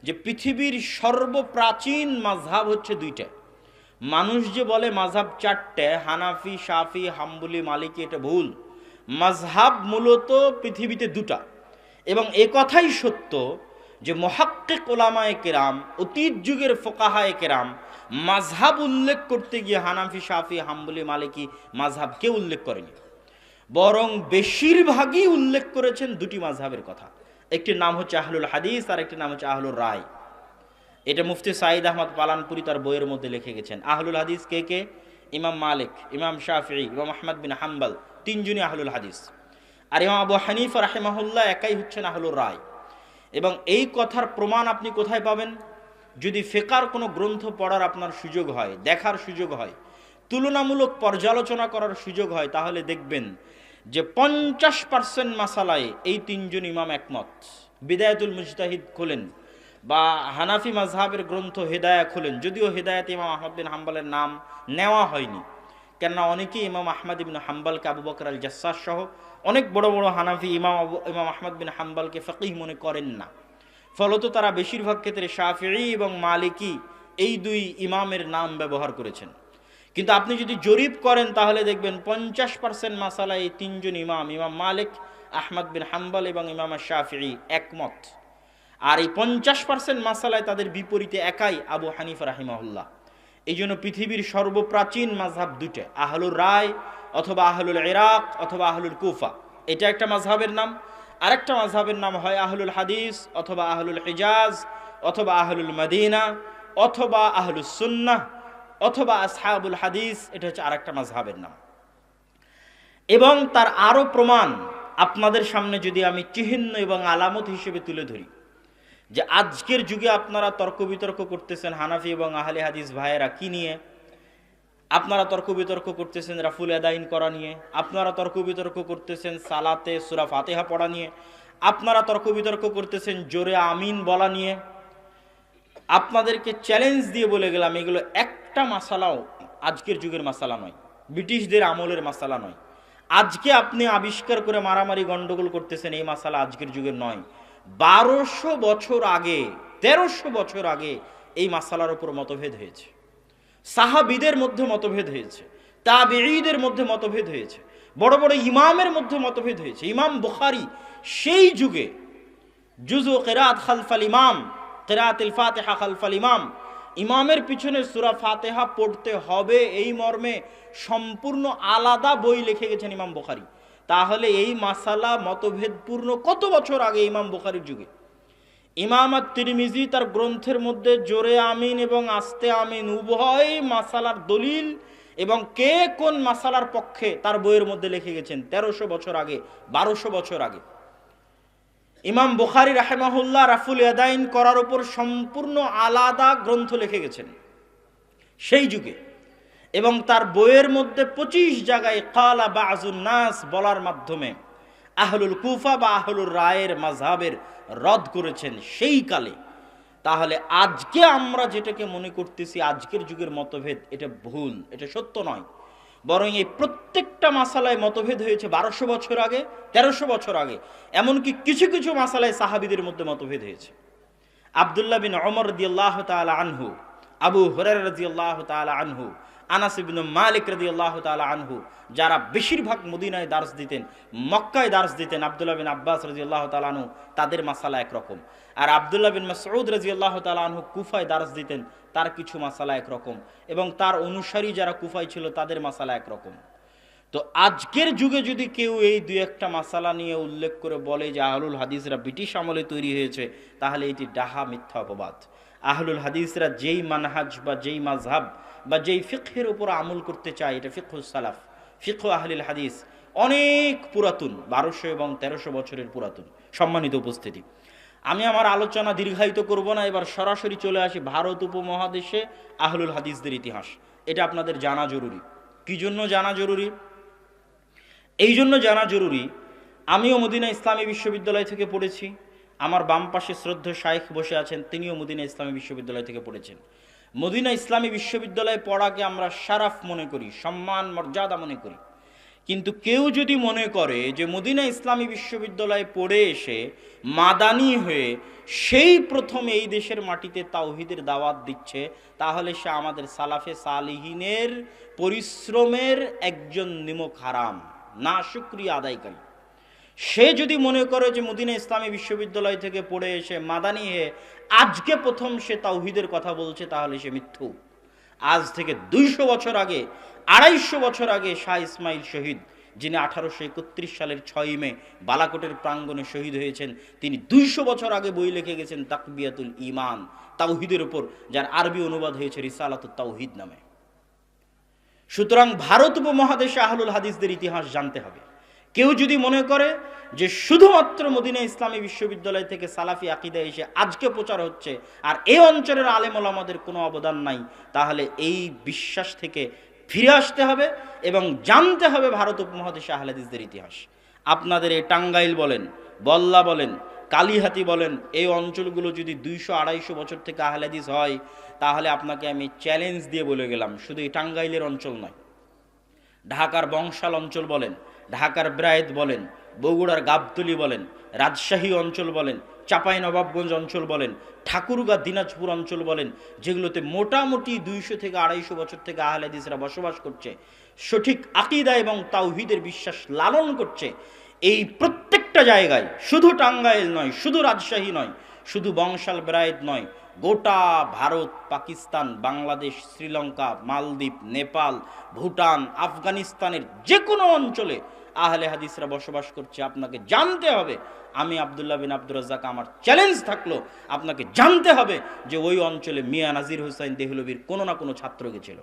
যে পৃথিবীর সর্বপ্রাচীন মাযহাব হচ্ছে দুইটা। মানুষ যে বলে মাযহাব চারটে, হানাফি, শাফি, হাম্বলি, মালিকি, এটা ভুল। মাযহাব মূলত পৃথিবীতে দুটা, এবং এ কথাই সত্য যে মুহাক্কিক উলামায়ে কেরাম, অতীত যুগের ফুকাহায়ে কেরাম মাযহাব উল্লেখ করতে গিয়ে হানাফি, শাফি, হাম্বলি, মালিকি মাযহাব কেউ উল্লেখ করেনি, বরং বেশিরভাগই উল্লেখ করেছেন দুটি মাযহাবের কথা। একটির নাম হচ্ছে আহলুল হাদিস আর একটির নাম হচ্ছে আহলুর রায়। এটা মুফতি সাঈদ আহমদ পালানপুরি তার বইয়ের মধ্যে লিখে গেছেন। আহলুল হাদিস কে কে? ইমাম মালিক, ইমাম শাফিঈ, ইমাম আহমদ বিন হাম্বল, তিনজনই আহলুল হাদিস। আর ইমাম আবু হানিফা রাহিমাহুল্লাহ একাই হচ্ছেন আহলুর রায়। এবং এই কথার প্রমাণ আপনি কোথায় পাবেন? যদি ফিকহের কোনো গ্রন্থ পড়ার আপনার সুযোগ হয়, দেখার সুযোগ হয়, তুলনামূলক পর্যালোচনা করার সুযোগ হয়, তাহলে দেখবেন যে 50% মাসালায় এই তিনজন ইমাম একমত। বিদায়াতুল মুজতাহিদ খোলেন বা হানাফি মাযহাবের গ্রন্থ হেদায়া খোলেন, যদিও হেদায়াতে ইমাম আহমদ বিন হাম্বলের নাম নেওয়া হয়নি, কেননা অনেকেই ইমাম আহমদ ইবনে হাম্বলকে আবু বকর আল জাসসাস সহ অনেক বড় বড় হানাফি ইমাম আহমদ বিন হাম্বলকে ফকিহ মনে করেন না। ফলত তারা বেশিরভাগ ক্ষেত্রে শাফিঈ এবং মালিকি এই দুই ইমামের নাম ব্যবহার করেছেন। কিন্তু আপনি যদি জরিপ করেন তাহলে দেখবেন 50% মাসালায় এই তিনজন ইমাম, ইমাম মালিক, আহমদ বিন হাম্বল এবং ইমাম শাফিঈ একমত। আর এই 50% মাসালায় তাদের বিপরীতে একাই আবু হানিফা রাহিমাহুল্লাহ। এই জন্য পৃথিবীর সর্বপ্রাচীন মাযহাব দুটো, আহলুর রায় অথবা আহলুল ইরাক অথবা আহলুল কুফা, এটা একটা মাযহাবের নাম। আরেকটা মাযহাবের নাম হয় আহলুল হাদিস অথবা আহলুল হিজাজ অথবা আহলুল মদিনা অথবা আহলুস সুন্নাহ অথবা আসহাবুল হাদিস, এটা হচ্ছে আরেকটা মাযহাবের নাম। এবং তার আরো প্রমাণ আপনাদের সামনে যদি আমি চিহ্ন এবং আলামত হিসেবে তুলে ধরি, যে আজকের যুগে আপনারা তর্ক বিতর্ক করতেছেন হানাফি এবং আহলে হাদিস ভাইয়েরা কি নিয়ে? আপনারা তর্ক বিতর্ক করতেছেন রাফুল আদাইন করা নিয়ে, আপনারা তর্ক বিতর্ক করতেছেন সালাতে সূরা ফাতিহা পড়া নিয়ে, আপনারা তর্ক বিতর্ক করতেছেন জোরে আমিন বলা নিয়ে। আপনাদেরকে চ্যালেঞ্জ দিয়ে বলে গেলাম, এগুলো একটা মাসালাও আজকের যুগের মাসালা নয়, ব্রিটিশদের আমলের মাসালা নয়। আজকে আপনি আবিষ্কার করে মারামারি গন্ডগোল করতেছেন, এই মাসালা আজকের যুগের নয়। 1200 বছর আগে, 1300 বছর আগে এই মাসালার উপর মতভেদ হয়েছে, সাহাবীদের মধ্যে মতভেদ হয়েছে, তাবেঈদের মধ্যে মতভেদ হয়েছে, বড় বড় ইমামের মধ্যে মতভেদ হয়েছে। ইমাম বুখারী সেই যুগে জুজু কিরাত খালফাল ইমাম, কিরাতুল ফাতিহা খালফাল ইমাম, ইমামের পিছনে সূরা ফাতিহা পড়তে হবে এই মর্মে সম্পূর্ণ আলাদা বই লিখে গেছেন ইমাম বুখারী। তাহলে এই মাসালা মতভেদপূর্ণ কত বছর আগে ইমাম বুখারীর যুগে। ইমাম আত-তিরমিজি তার গ্রন্থের মধ্যে জোরে আমিন এবং আস্তে আমিন উভয় মাসালার দলিল এবং কে কোন মাসালার পক্ষে তার বইয়ের মধ্যে লিখে গেছেন 1300 বছর আগে, 1200 বছর আগে। ইমাম বুখারী রাহিমাহুল্লাহ রাফুল আদাইন করার উপর সম্পূর্ণ আলাদা গ্রন্থ লিখে গেছেন সেই যুগে, এবং তার বইয়ের মধ্যে 25 জায়গায় কালা বাযুন নাস বলার মাধ্যমে আহলুল কুফা বা আহলুর রায়ের মাযহাবের রদ করেছেন সেই কালে। তাহলে আজকে আমরা যেটাকে মনে করতেছি আজকের যুগের মতভেদ, এটা ভুল, এটা সত্য নয়। বরং এই প্রত্যেকটা মাসালায় মতভেদ হয়েছে 1200 বছর আগে, 1300 বছর আগে। এমনকি কিছু কিছু মাসালায় সাহাবীদের মধ্যে মতভেদ হয়েছে। আব্দুল্লাহ বিন ওমর রাদিয়াল্লাহু তাআলা আনহু, আবু হুরায়রা রাদিয়াল্লাহু তাআলা আনহু, আনাস ইবনে মালিক রাদিয়াল্লাহু তাআলা আনহু, যারা বেশিরভাগ মদিনায় দার্স দিতেন, মক্কায় দার্স দিতেন, আব্দুল্লাহ বিন আব্বাস রাদিয়াল্লাহু তাআলা আনহু, তাদের মাসালা একরকম। আর আব্দুল্লাহ বিন মাসউদ রাদিয়াল্লাহু তাআলা আনহু কুফায় দার্স দিতেন, তার কিছু মাসালা একরকম, এবং তার অনুসারী যারা কুফায় ছিল তাদের মাসালা একরকম। তো আজকের যুগে যদি কেউ এই দুই একটা মাসালা নিয়ে উল্লেখ করে বলে যে আহলুল হাদিসরা ব্রিটিশ আমলে তৈরি হয়েছে, তাহলে এটি ডাহা মিথ্যা অপবাদ। আহলুল হাদিসরা যেই মানহাজ বা যেই মাযহাব বা যেই ফিকহের উপর আমল করতে চায়, এটা ফিকহুস সালাফ, ফিকহ আহলুল হাদিস, অনেক পুরাতন, 1200 এবং 1300 বছরের পুরাতন। সম্মানিত উপস্থিতি, আমি আমার আলোচনা দীর্ঘায়িত করব না, এবার সরাসরি চলে আসি ভারত উপমহাদেশে আহলুল হাদিসদের ইতিহাস। এটা আপনাদের জানা জরুরি। কি জন্য জানা জরুরি? এই জন্য জানা জরুরি, আমিও মদিনা ইসলামী বিশ্ববিদ্যালয় থেকে পড়েছি, আমার বাম পাশে শ্রদ্ধেয় শাইখ বসে আছেন, তিনিও মদিনা ইসলামী বিশ্ববিদ্যালয় থেকে পড়েছেন। মদিনা ইসলামী বিশ্ববিদ্যালয়ে পড়াকে আমরা শারাফ মনে করি, সম্মান মর্যাদা মনে করি। কিন্তু কেউ যদি মনে করে যে মদিনা ইসলামী বিশ্ববিদ্যালয়ে পড়ে এসে মাদানি হয়ে সেই প্রথম এই দেশের মাটিতে তাওহীদের দাওয়াত দিচ্ছে, তাহলে সে আমাদের সালাফে সালিহিনের পরিশ্রমের একজন নিমক হারাম, না শুকরিয়া আদায়কারী। সে যদি মনে করে যে মদিনা ইসলামী বিশ্ববিদ্যালয় থেকে পড়ে এসে মাদানি হয়ে আজকে প্রথম সে তাওহীদের কথা বলছে, তাহলে সে মিথ্যু। আজ থেকে 200 বছর আগে, 250 বছর আগে শাহ ইসমাইল শহীদ, যিনি 1831 সালের 6 মে বালাকোটের প্রাঙ্গণে শহীদ হয়েছেন, তিনি 200 বছর আগে বই লিখে গেছেন তাকবিয়াতুল ঈমান, তাওহীদের উপর, যার আরবি অনুবাদ হয়েছে রিসালাতুত তাওহীদ নামে। সুতরাং ভারত উপমহাদেশে আহলুল হাদিসদের ইতিহাস জানতে হবে। কেউ যদি মনে করে যে শুধুমাত্র মদিনা ইসলামী বিশ্ববিদ্যালয় থেকে সালাফি আকীদা এসে আজকে প্রচার হচ্ছে আর এই অঞ্চলের আলেম ওলামাদের কোনো অবদান নাই, তাহলে এই বিশ্বাস থেকে ফিরে আসতে হবে এবং জানতে হবে ভারত উপমহাদেশে আহলে হাদিসদের ইতিহাস। আপনাদের এই টাঙ্গাইল বলেন, বল্লা বলেন, কালিহাতি বলেন, এই অঞ্চলগুলো যদি 200-250 বছর থেকে আহলে হাদিস হয়, তাহলে আপনাকে আমি চ্যালেঞ্জ দিয়ে বলে গেলাম, শুধু এই টাঙ্গাইলের অঞ্চল নয়, ঢাকার বংশাল অঞ্চল বলেন, ঢাকার ব্রায়েত বলেন, বগুড়ার গাবতলী বলেন, রাজশাহী অঞ্চল বলেন, চাঁপাই নবাবগঞ্জ অঞ্চল বলেন, ঠাকুরগাঁ দিনাজপুর অঞ্চল বলেন, যেগুলোতে মোটামুটি 200 থেকে 250 বছর থেকে আহলে হাদিসরা বসবাস করছে, সঠিক আকীদা এবং তাওহীদের বিশ্বাস লালন করছে, এই প্রত্যেকটা জায়গায়, শুধু টাঙ্গাইল নয়, শুধু রাজশাহী নয়, শুধু বংশাল ব্রায়েত নয়, গোটা ভারত, পাকিস্তান, বাংলাদেশ, শ্রীলঙ্কা, মালদ্বীপ, নেপাল, ভুটান, আফগানিস্তানের যে কোনো অঞ্চলে আহলে হাদিসরা বসবাস করছে। আপনাকে জানতে হবে, আমি আব্দুল্লাহ বিন আব্দুর রাজ্জাক, আমার চ্যালেঞ্জ থাকলো, আপনাকে জানতে হবে যে ওই অঞ্চলে মিয়া নাজির হুসাইন দেহলভির কোনো না কোনো ছাত্র গেছিল।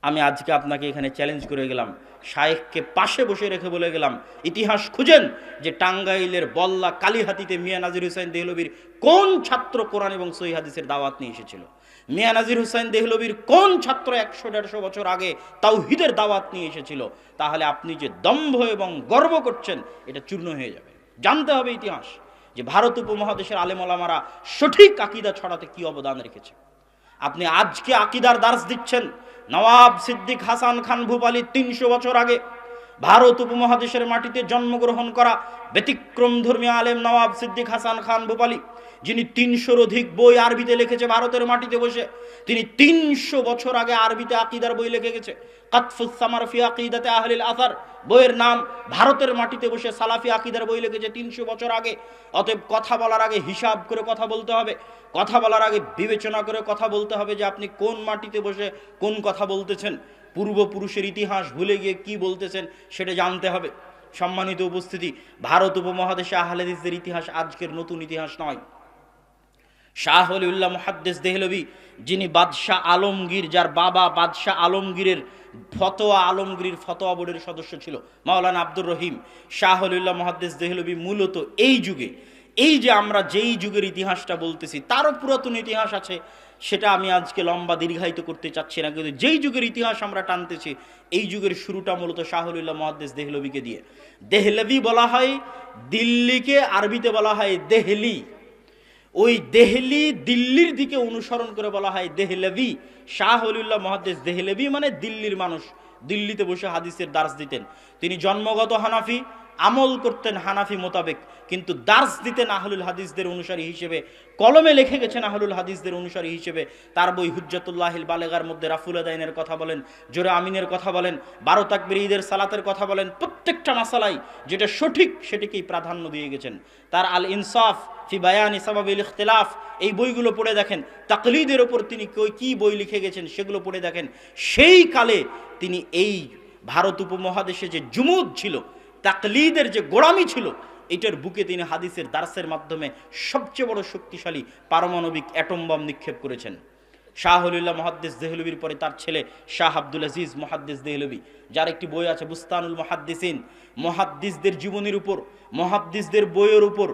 আমি আজকে আপনাকে এখানে চ্যালেঞ্জ করে গেলাম, শায়েখকে পাশে বসে রেখে বলে গেলাম, ইতিহাস খুঁজেন যে টাঙ্গাইলের বল্লা কালিহাতিতে মিয়া নাজির হুসাইন দেহলভির কোন ছাত্র কোরআন এবং সহিহ হাদিসের দাওয়াত নিয়ে এসেছিল। মিয়া নাজির হুসাইন দেহলভির কোন ছাত্র 100-150 বছর আগে তাওহীদের দাওয়াত নিয়ে এসেছিল। তাহলে আপনি যে দম্ভ এবং গর্ব করছেন, এটা চূর্ণ হয়ে যাবে। জানতে হবে ইতিহাস, যে ভারত উপমহাদেশের আলেম ওলামারা সঠিক আকীদা ছড়াতে কি অবদান রেখেছে। আপনি আজকে আকীদার দার্স দিচ্ছেন, নওয়াব সিদ্দিক হাসান খান ভূপালী 300 বছর আগে ভারত উপমহাদেশের মাটিতে জন্মগ্রহণ করা ব্যতিক্রম ধর্মী আলেম নওয়াব সিদ্দিক হাসান খান ভূপালী, যিনি 300-র অধিক বই আরবিতে লিখেছে ভারতের মাটিতে বসে। তিনি 300 বছর আগে আরবিতে আকীদার বই লিখে গেছে, কাতফুস সামার ফি আকীদাতে আহলিল আসার বইয়ের নাম। ভারতের মাটিতে বসে সালাফি আকীদার বই লিখেছে 300 বছর আগে। অতএব কথা বলার আগে হিসাব করে কথা বলতে হবে, কথা বলার আগে বিবেচনা করে কথা বলতে হবে যে আপনি কোন মাটিতে বসে কোন কথা বলতেছেন, পূর্বপুরুষের ইতিহাস ভুলে গিয়ে কি বলতেছেন সেটা জানতে হবে। সম্মানিত উপস্থিতি, ভারত উপমহাদেশে আহলে হাদিসদের ইতিহাস আজকের নতুন ইতিহাস নয়। শাহ ওলিউল্লাহ মুহাদ্দিস দেহলভী, যিনি বাদশাহ আলমগীর, যার বাবা বাদশাহ আলমগীরের আলমগীর ফতোয়া বোর্ডের সদস্য ছিল, মাওলানা আব্দুর রহিম, শাহ ওলিউল্লাহ মুহাদ্দিস দেহলভী মূলত এই যুগে, এই যে আমরা যেই যুগের ইতিহাসটা বলতেছি তারও পুরাতন ইতিহাস আছে, সেটা আমি আজকে লম্বা দীর্ঘায়িত করতে চাচ্ছি না। কিন্তু যেই যুগের ইতিহাস আমরা টানতেছি, এই যুগের শুরুটা মূলত শাহ ওলিউল্লাহ মুহাদ্দিস দেহলভীকে দিয়ে। দেহলভী বলা হয় দিল্লিকে, আরবিতে বলা হয় দেহলি। ওই দেহলি, দিল্লির দিকে অনুসরণ করে বলা হয় দেহলভী। শাহ ওলিউল্লাহ মুহাদ্দিস দেহলভী মানে দিল্লির মানুষ, দিল্লিতে বসে হাদিসের দার্স দিতেন। তিনি জন্মগত হানাফি, আমল করতেন হানাফি মোতাবেক, কিন্তু দার্স দিতেন আহলুল হাদিসদের অনুসারী হিসেবে। কলমে লিখে গেছেন আহলুল হাদিসদের অনুসারী হিসেবে। তার বই হুজ্জাতুল্লাহিল বালেগার মধ্যে রাফুল আদাইনের কথা বলেন, জোরে আমিনের কথা বলেন, 12 তাকবীর ঈদের সালাতের কথা বলেন, প্রত্যেকটা মাসালাই যেটা সঠিক সেটাকেই প্রাধান্য দিয়ে গেছেন। তার আল ইনসাফ ফি বায়ানি সাবাবিল ইখতিলাফ, এই বইগুলো পড়ে দেখেন। তাকলিদের ওপর তিনি কি বই লিখে গেছেন সেগুলো পড়ে দেখেন। সেই কালে তিনি এই ভারত উপমহাদেশে যে জুমুদ ছিল, তাকলিদের যে গোড়ামি ছিল, এটার বুকে তিনি হাদিসের দার্সের মাধ্যমে সবচেয়ে বড় শক্তিশালী পারমাণবিক অ্যাটম বম নিক্ষেপ করেছেন। শাহ ওলিউল্লাহ মুহাদ্দিস দেহলভীর পরে তার ছেলে শাহ আব্দুল আজিজ মুহাদ্দিস দেহলভী, যার একটি বই আছে বুস্তানুল মুহাদ্দিসিন, মুহাদ্দিসদের জীবনীর উপর, মুহাদ্দিসদের বইয়ের উপর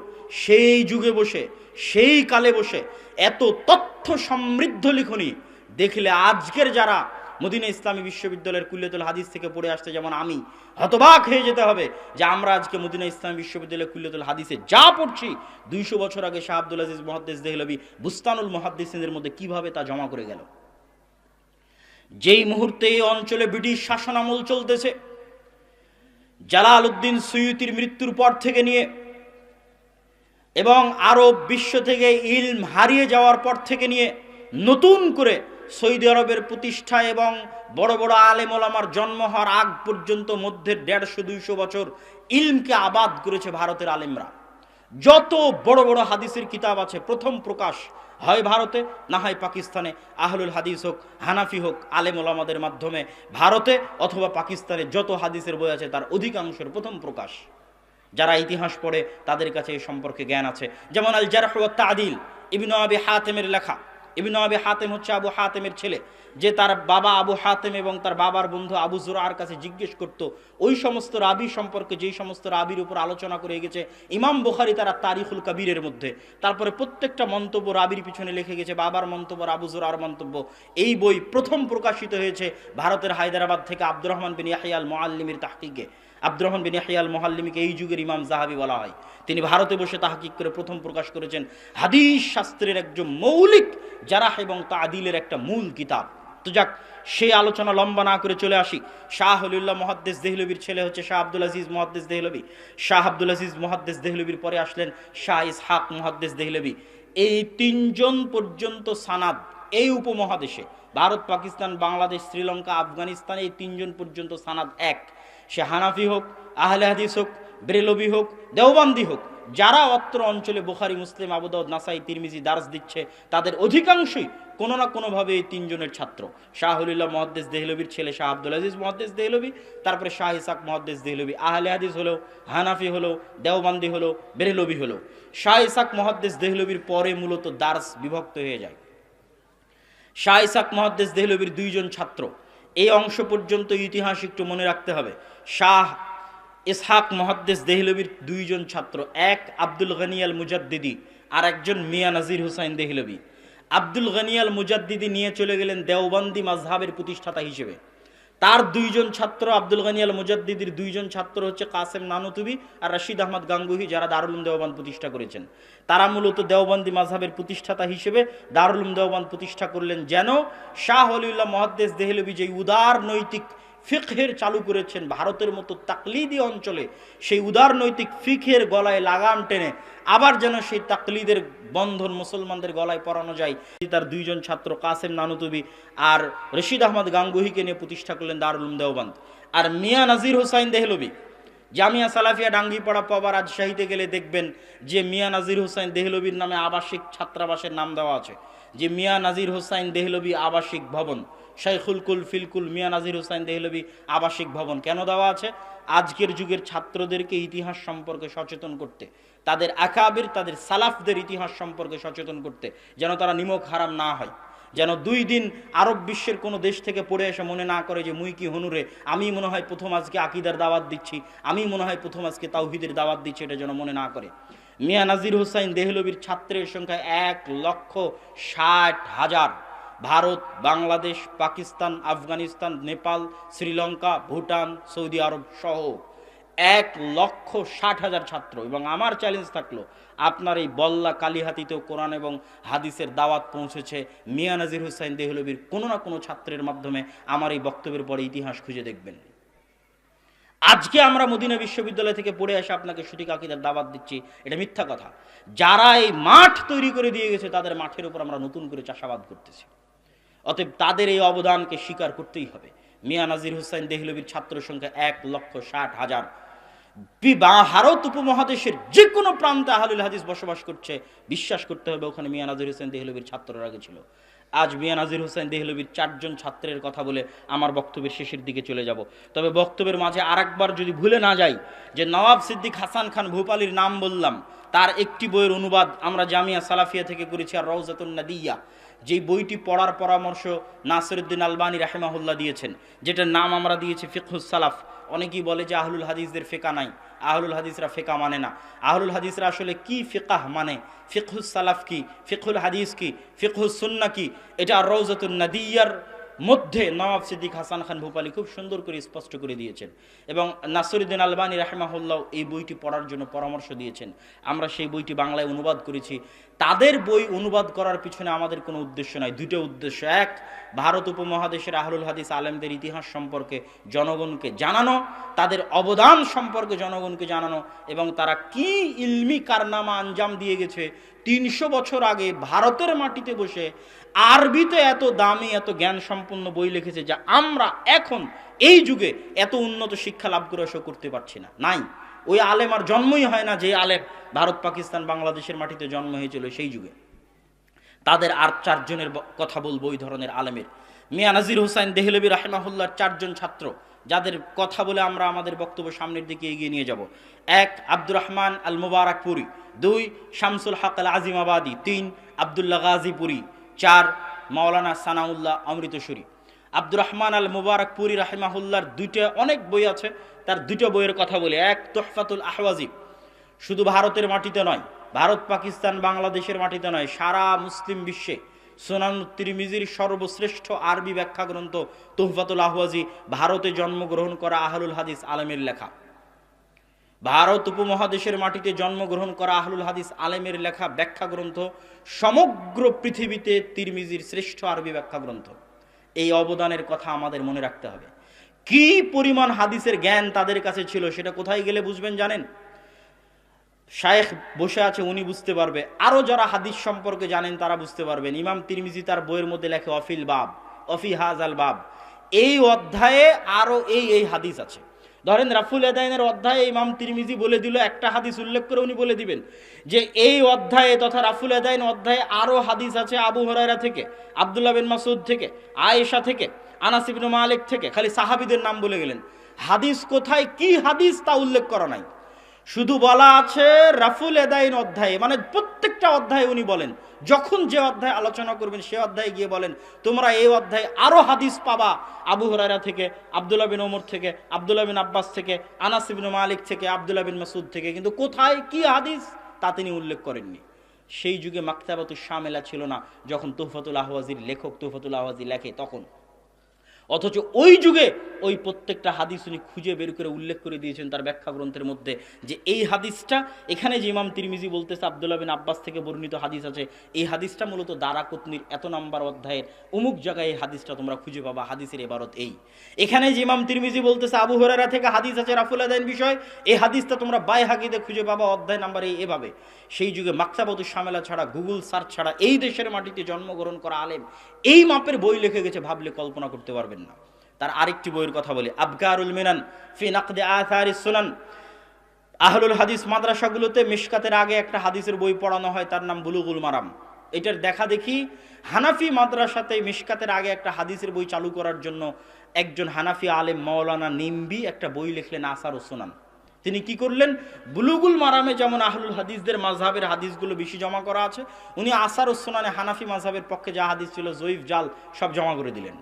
সেই যুগে বসে, সেই কালে বসে এত তথ্য সমৃদ্ধ লিখনি দেখলে আজকের যারা মদিনা ইসলামী বিশ্ববিদ্যালয়ের কুল্লিয়াতুল হাদিস থেকে পড়ে আসতে, যেমন আমি, হতবাক হয়ে যেতে হবে যে আমরা আজকে মদিনা ইসলামী বিশ্ববিদ্যালয়ের কুল্লিয়াতুল হাদিসে যা পড়ছি 200 বছর আগে শাহ আব্দুল আজিজ মুহাদ্দিস দেহলভী বুস্তানুল মুহাদ্দিসিনের মধ্যে কিভাবে তা জমা করে গেল। যেই মুহূর্তে এই অঞ্চলে ব্রিটিশ শাসনামল চলতেছে, জালালউদ্দিন সুয়ুতির মৃত্যুর পর থেকে নিয়ে এবং আরব বিশ্ব থেকে ইলম হারিয়ে যাওয়ার পর থেকে নিয়ে নতুন করে সৌদি আরবের প্রতিষ্ঠা এবং বড় বড় আলেম ওলামার জন্ম হওয়ার আগ পর্যন্ত মধ্যে 150-200 বছর ইলমকে আবাদ করেছে ভারতের আলেমরা। যত বড় বড় হাদিসের কিতাব আছে প্রথম প্রকাশ হয় ভারতে, না হয় পাকিস্তানে। আহলুল হাদিস হোক, হানাফি হোক, আলেম ওলামাদের মাধ্যমে ভারতে অথবা পাকিস্তানে যত হাদিসের বই আছে তার অধিকাংশের প্রথম প্রকাশ। যারা ইতিহাস পড়ে তাদের কাছে এই সম্পর্কে জ্ঞান আছে। যেমন আল জারহ ওয়াত তা'দীল ইবনে আবি হাতেমের লেখা। ইবনে আবি হাতেম হচ্ছে আবু হাতেমের ছেলে, যে তার বাবা আবু হাতেম এবং তার বাবার বন্ধু আবু যুরআর কাছে জিজ্ঞেস করত ওই সমস্ত রাবি সম্পর্কে যেই সমস্ত রাবির উপর আলোচনা করে গেছে ইমাম বুখারী তার তারিখুল কবিরের মধ্যে। তারপরে প্রত্যেকটা মন্তব্য রাবির পিছনে লিখে গেছে, বাবার মন্তব্য, আবু যুরআর মন্তব্য। এই বই প্রথম প্রকাশিত হয়েছে ভারতের হায়দ্রাবাদ থেকে আব্দুর রহমান বিন ইয়াহইয়া আল মুআল্লিমের তাহকিকে। আব্দুর রহমান বিন ইয়াহইয়া আল মুআল্লিমকে এই যুগের ইমাম যাহাবি বলা হয়। তিনি ভারতে বসে তাহকিক করে প্রথম প্রকাশ করেছেন হাদিস শাস্ত্রের একজন মৌলিক জারাহ এবং তা'দীলের একটা মূল কিতাব। তো যাক, সেই আলোচনা লম্বা না করে চলে আসি। শাহ ওলিউল্লাহ মুহাদ্দিস দেহলভির ছেলে হচ্ছে শাহ আব্দুল আজিজ মুহাদ্দিস দেহলভি। শাহ আব্দুল আজিজ মুহাদ্দিস দেহলভির পরে আসলেন শাহ ইসহাক মুহাদ্দিস দেহলভি। এই তিনজন পর্যন্ত সানাদ এই উপমহাদেশে ভারত, পাকিস্তান, বাংলাদেশ, শ্রীলঙ্কা, আফগানিস্তান, এই তিনজন পর্যন্ত সানাদ এক। সে হানাফি হোক, আহলে হাদিস হোক, বেরেলভি হোক, দেওবন্দি হোক, যারা অত্র অঞ্চলে বুখারী, মুসলিম, আবু দাউদ, নাসাই, তিরমিজি দার্স দিচ্ছে তাদের অধিকাংশই কোনো না কোনোভাবে এই তিনজনের ছাত্র। শাহ ওলিউল্লাহ মুহাদ্দিস দেহলভির ছেলে শাহ আব্দুল আজিজ মুহাদ্দিস দেহলভি, তারপরে শাহ ইসহাক মুহাদ্দিস দেহলভি। আহলে হাদিস হলো, হানাফি হলো, দেওবন্দি হলো, বেরেলভি হলো। শাহ ইসহাক মুহাদ্দিস দেহলভির পরে মূলত দার্স বিভক্ত হয়ে যায়। শাহ ইসহাক মুহাদ্দিস দেহলভির দুইজন ছাত্র, এই অংশ পর্যন্ত ইতিহাস একটু মনে রাখতে হবে। শাহ ইসহাক মুহাদ্দিস দেহলভির দুইজন ছাত্র, এক আব্দুল গনি আল মুজাদ্দিদি আর একজন মিয়া নাজির হুসাইন দেহলভি। আব্দুল গনি আল মুজাদ্দিদি নিয়ে চলে গেলেন দেওবন্দি মাযহাবের প্রতিষ্ঠাতা হিসেবে। তার দুইজন ছাত্র, আব্দুল গনি আল মুজাদ্দিদির দুইজন ছাত্র হচ্ছে কাসেম নানুতুবি আর রশিদ আহমদ গাঙ্গুহি, যারা দারুল উলুম দেওবন্দ প্রতিষ্ঠা করেছেন। তারা মূলত দেওবন্দি মাযহাবের প্রতিষ্ঠাতা হিসেবে দারুল উলুম দেওবন্দ প্রতিষ্ঠা করলেন, যেন শাহ ওলিউল্লাহ মুহাদ্দিস দেহলভি যে উদার নৈতিক ফিকহের চালু করেছেন ভারতের মতো তাকলিদি অঞ্চলে, সেই উদার নৈতিক ফিকহের গলায় লাগাম টেনে আবার যেন সেই তাকলিদের বন্ধন মুসলমানদের গলায় পরানো যায়। তার দুইজন ছাত্র কাসেম নানুতুবি আর রশিদ আহমদ গাঙ্গুহিকে নিয়ে প্রতিষ্ঠা করলেন দারুল উলুম দেওবন্দ। আর মিয়া নাজির হুসাইন দেহলভি, জামিয়া সালাফিয়া ডাঙ্গিপাড়া পাওয়া রাজশাহীতে গেলে দেখবেন যে মিয়া নাজির হুসাইন দেহলভির নামে আবাসিক ছাত্রাবাসের নাম দেওয়া আছে, যে মিয়া নাজির হুসাইন দেহলভি আবাসিক ভবন। শাইখুল কুল ফিলকুল মিয়া নাজির হুসাইন দেহলভি আবাসিক ভবন কেন দেওয়া আছে? আজকের যুগের ছাত্রদেরকে ইতিহাস সম্পর্কে সচেতন করতে, তাদের আকাবির, তাদের সালাফদের ইতিহাস সম্পর্কে সচেতন করতে, যেন তারা নিমক হারাম না হয়, যেন 2 দিন আরব বিশ্বের কোনো দেশ থেকে পড়ে এসে মনে না করে যে মুই কি হনুরে, আমি মনে হয় প্রথম আজকে আকিদার দাওয়াত দিচ্ছি, আমি মনে হয় প্রথম আজকে তাওহীদের দাওয়াত দিচ্ছি, এটা যেন মনে না করে। মিয়া নাজির হুসাইন দেহলভির ছাত্রের সংখ্যা 1,60,000। ভারত, বাংলাদেশ, পাকিস্তান, আফগানিস্তান, নেপাল, শ্রীলঙ্কা, ভুটান, সৌদি আরব সহ 1,60,000 ছাত্র। এবং আমার চ্যালেঞ্জ থাকলো, আপনার এই বল্লা কালিহাতিতেও কোরআন এবং হাদিসের দাওয়াত পৌঁছেছে মিয়া নাজির হুসাইন দেহলভির কোনো না কোনো ছাত্রের মাধ্যমে। আমার এই বক্তব্যের পরে ইতিহাস খুঁজে দেখবেন। আজকে আমরা মদিনা বিশ্ববিদ্যালয় থেকে পড়ে এসে আপনাকে সঠিক আকীদার দাওয়াত দিচ্ছি, এটা মিথ্যা কথা। যারা এই মাঠ তৈরি করে দিয়ে গেছে তাদের মাঠের উপর আমরা নতুন করে চাষাবাদ করতেছি। অতএব তাদের এই অবদানকে স্বীকার করতেই হবে। মিয়া নাজির হুসাইন দেহলভির ছাত্র সংখ্যা 1,60,000। ভারত উপমহাদেশের যে কোনো প্রান্তে আহলুল হাদিস বসবাস করছে, বিশ্বাস করতে হবে ওখানে মিয়া নাজির হুসাইন দেহলভির ছাত্ররা আগে ছিল। আজ মিয়া নাজির হুসাইন দেহলভির 4 জন ছাত্রের কথা বলে আমার বক্তব্যের শেষের দিকে চলে যাব। তবে বক্তব্যের মাঝে আরেকবার যদি ভুলে না যাই, যে নওয়াব সিদ্দিক হাসান খান ভূপালীর নাম বললাম, তার একটি বইয়ের অনুবাদ আমরা জামিয়া সালাফিয়া থেকে করেছি, আর রওজাতুন নাদিয়া, যেই বইটি পড়ার পরামর্শ নাসিরউদ্দিন আলবানী রাহিমাহুল্লাহ দিয়েছেন, যেটার নাম আমরা দিয়েছি ফিকহুস সালাফ। অনেকেই বলে যে আহলুল হাদিসদের ফিকহ নাই, আহলুল হাদিসরা ফিকহ মানে না। আহলুল হাদিসরা আসলে কি ফিকহ মানে, ফিকহুস সালাফ কি, ফিকহুল হাদিস কি, ফিকহুস সুন্নাহ কি, এটা রওজাতুন নাদিয়ার মধ্যে নওয়াব সিদ্দিক হাসান খান ভূপালী খুব সুন্দর করে স্পষ্ট করে দিয়েছেন, এবং নাসিরউদ্দিন আলবানী রাহিমাহুল্লাহ এই বইটি পড়ার জন্য পরামর্শ দিয়েছেন। আমরা সেই বইটি বাংলায় অনুবাদ করেছি। তাদের বই অনুবাদ করার পিছনে আমাদের কোনো উদ্দেশ্য নাই, দুটো উদ্দেশ্য। এক, ভারত উপমহাদেশের আহলুল হাদিস আলেমদের ইতিহাস সম্পর্কে জনগণকে জানানো, তাদের অবদান সম্পর্কে জনগণকে জানানো, এবং তারা কি ইলমি কারনামা আঞ্জাম দিয়ে গেছে 300 বছর আগে ভারতের মাটিতে বসে আরবিতে এত দামি এত জ্ঞান সম্পন্ন বই লিখেছে, যা আমরা এখন এই যুগে এত উন্নত শিক্ষা লাভ করে করতে পারছি না। নাই, ওই আলেম আর জন্মই হয় না যে আলেম ভারত পাকিস্তান বাংলাদেশের মাটিতে জন্ম হয়েছিল সেই যুগে। তাদের আর 4 জনের কথা বলবো ওই ধরনের আলেমের। মিয়া নাজির হোসাইন দেহলভী রাহিমাহুল্লাহর 4 জন ছাত্র, যাদের কথা বলে আমরা আমাদের বক্তব্য সামনের দিকে এগিয়ে নিয়ে যাব। 1, আব্দুর রহমান আল মুবারকপুরি। 2, শামসুল হক আল আজিমাবাদী। 3, আবদুল্লাহ গাজীপুরি। 4, মাওলানা সানাউল্লাহ অমৃতসরী। আব্দুর রহমান আল মুবারকপুরি রাহিমাহুল্লাহর 2টা অনেক বই আছে, তার 2টা বইয়ের কথা বলি। 1, তুহফাতুল আহওয়াজি। শুধু ভারতের মাটিতে নয়, ভারত পাকিস্তান বাংলাদেশের মাটিতে নয়, সারা মুসলিম বিশ্বে সুনান তিরমিজির সর্বশ্রেষ্ঠ আরবি ব্যাখ্যা গ্রন্থ তুহফাতুল আহওয়াজি, ভারতে জন্মগ্রহণ করা আহলুল হাদিস আলেমের লেখা। ভারত উপমহাদেশের মাটিতে জন্মগ্রহণ করা আহলুল হাদিস আলেমের লেখা ব্যাখ্যা গ্রন্থ, সমগ্র পৃথিবীতে তিরমিজির শ্রেষ্ঠ আরবি ব্যাখ্যা গ্রন্থ। এই অবদানের কথা আমাদের মনে রাখতে হবে। কি পরিমাণ হাদিসের জ্ঞান তাদের কাছে ছিল সেটা কোথায় গেলে বুঝবেন জানেন? শায়েখ বসে আছে, উনি বুঝতে পারবে। আরো যারা হাদিস সম্পর্কে জানেন তারা বুঝতে পারবেন। ইমাম তিরমিজি তার বইয়ের মধ্যে লেখে অফিল বাব, অফি হাজাল বাব, এই অধ্যায়ে আরো এই হাদিস আছে। ধরেন রাফুল আদাইনের অধ্যায়ে ইমাম তিরমিজি বলে দিল, একটা হাদিস উল্লেখ করে উনি বলে দিবেন যে এই অধ্যায়ে তথা রাফুল আদাইন অধ্যায়ে আরো হাদিস আছে আবু হুরায়রা থেকে, আব্দুল্লাহ বিন মাসউদ থেকে, আয়েশা থেকে, আনাস ইবনে মালিক থেকে। খালি সাহাবীদের নাম বলে গেলেন, হাদিস কোথায় কি হাদিস তা উল্লেখ করা নাই। শুধু বলা আছে রাফুল আদাইন অধ্যায়ে, মানে প্রত্যেকটা অধ্যায়ে উনি বলেন, যখন যে অধ্যায় আলোচনা করবেন সে অধ্যায়ে গিয়ে বলেন তোমরা এই অধ্যায়ে আরো হাদিস পাবা আবু হুরায়রা থেকে, আব্দুল্লাহ বিন ওমর থেকে, আব্দুল্লাহ বিন আব্বাস থেকে, আনাস ইবনে মালিক থেকে, আব্দুল্লাহ বিন মাসউদ থেকে। কিন্তু কোথায় কি হাদিস তা তিনি উল্লেখ করেননি। সেই যুগে মাকতাবাতুশ শামিলা ছিল না, যখন তুহফাতুল আহওয়াজির লেখক তুহফাতুল আহওয়াজি লেখে তখন। অথচ ওই যুগে ওই প্রত্যেকটা হাদিস উনি খুঁজে বের করে উল্লেখ করে দিয়েছেন তার ব্যাখ্যা গ্রন্থের মধ্যে, যে এই হাদিসটা এখানে যে ইমাম তিরমিজি বলতেছে আব্দুল্লাহ বিন আব্বাস থেকে বর্ণিত হাদিস আছে, এই হাদিসটা মূলত দারাকুতনির এত নাম্বার অধ্যায়ের অমুক জায়গায় এই হাদিসটা তোমরা খুঁজে পাবা। হাদিসের ইবারত এই। এখানে যে ইমাম তিরমিজি বলতেছে আবু হুরায়রা থেকে হাদিস আছে রাফুল আদাইন বিষয়, এই হাদিসটা তোমরা বাইহাকিতে খুঁজে পাবা অধ্যায় নাম্বার এভাবে। সেই যুগে মাকতাবাতুশ শামিলা ছাড়া, গুগল সার্চ ছাড়া এই দেশের মাটিতে জন্মগ্রহণ করা আলেম এই মাপের বই লিখে গেছে, ভাবলে কল্পনা করতে পারবেন না। তার আরেকটি বইয়ের কথা বলি, আবকারুল মিনান ফি নাকদে আথারিস সুনান। আহলুল হাদিস মাদ্রাসাগুলোতে মিশকাতের আগে একটা হাদিসের বই পড়ানো হয়, তার নাম বুলুগুল মারাম। এটার দেখা দেখি হানাফি মাদ্রাসাতে মিশকাতের আগে একটা হাদিসের বই চালু করার জন্য একজন হানাফি আলেম মাওলানা নিম্বি একটা বই লিখলেন আসারুস সুনান। তিনি কি করলেন, বুলুগুল মারামে যেমন আহলুল হাদিসদের মাযহাবের হাদিসগুলো বেশি জমা করা আছে, উনি আসারুস সুনানে হানাফি মাযহাবের পক্ষে যা হাদিস ছিল জয়ীফ জাল সব জমা করে দিলেন।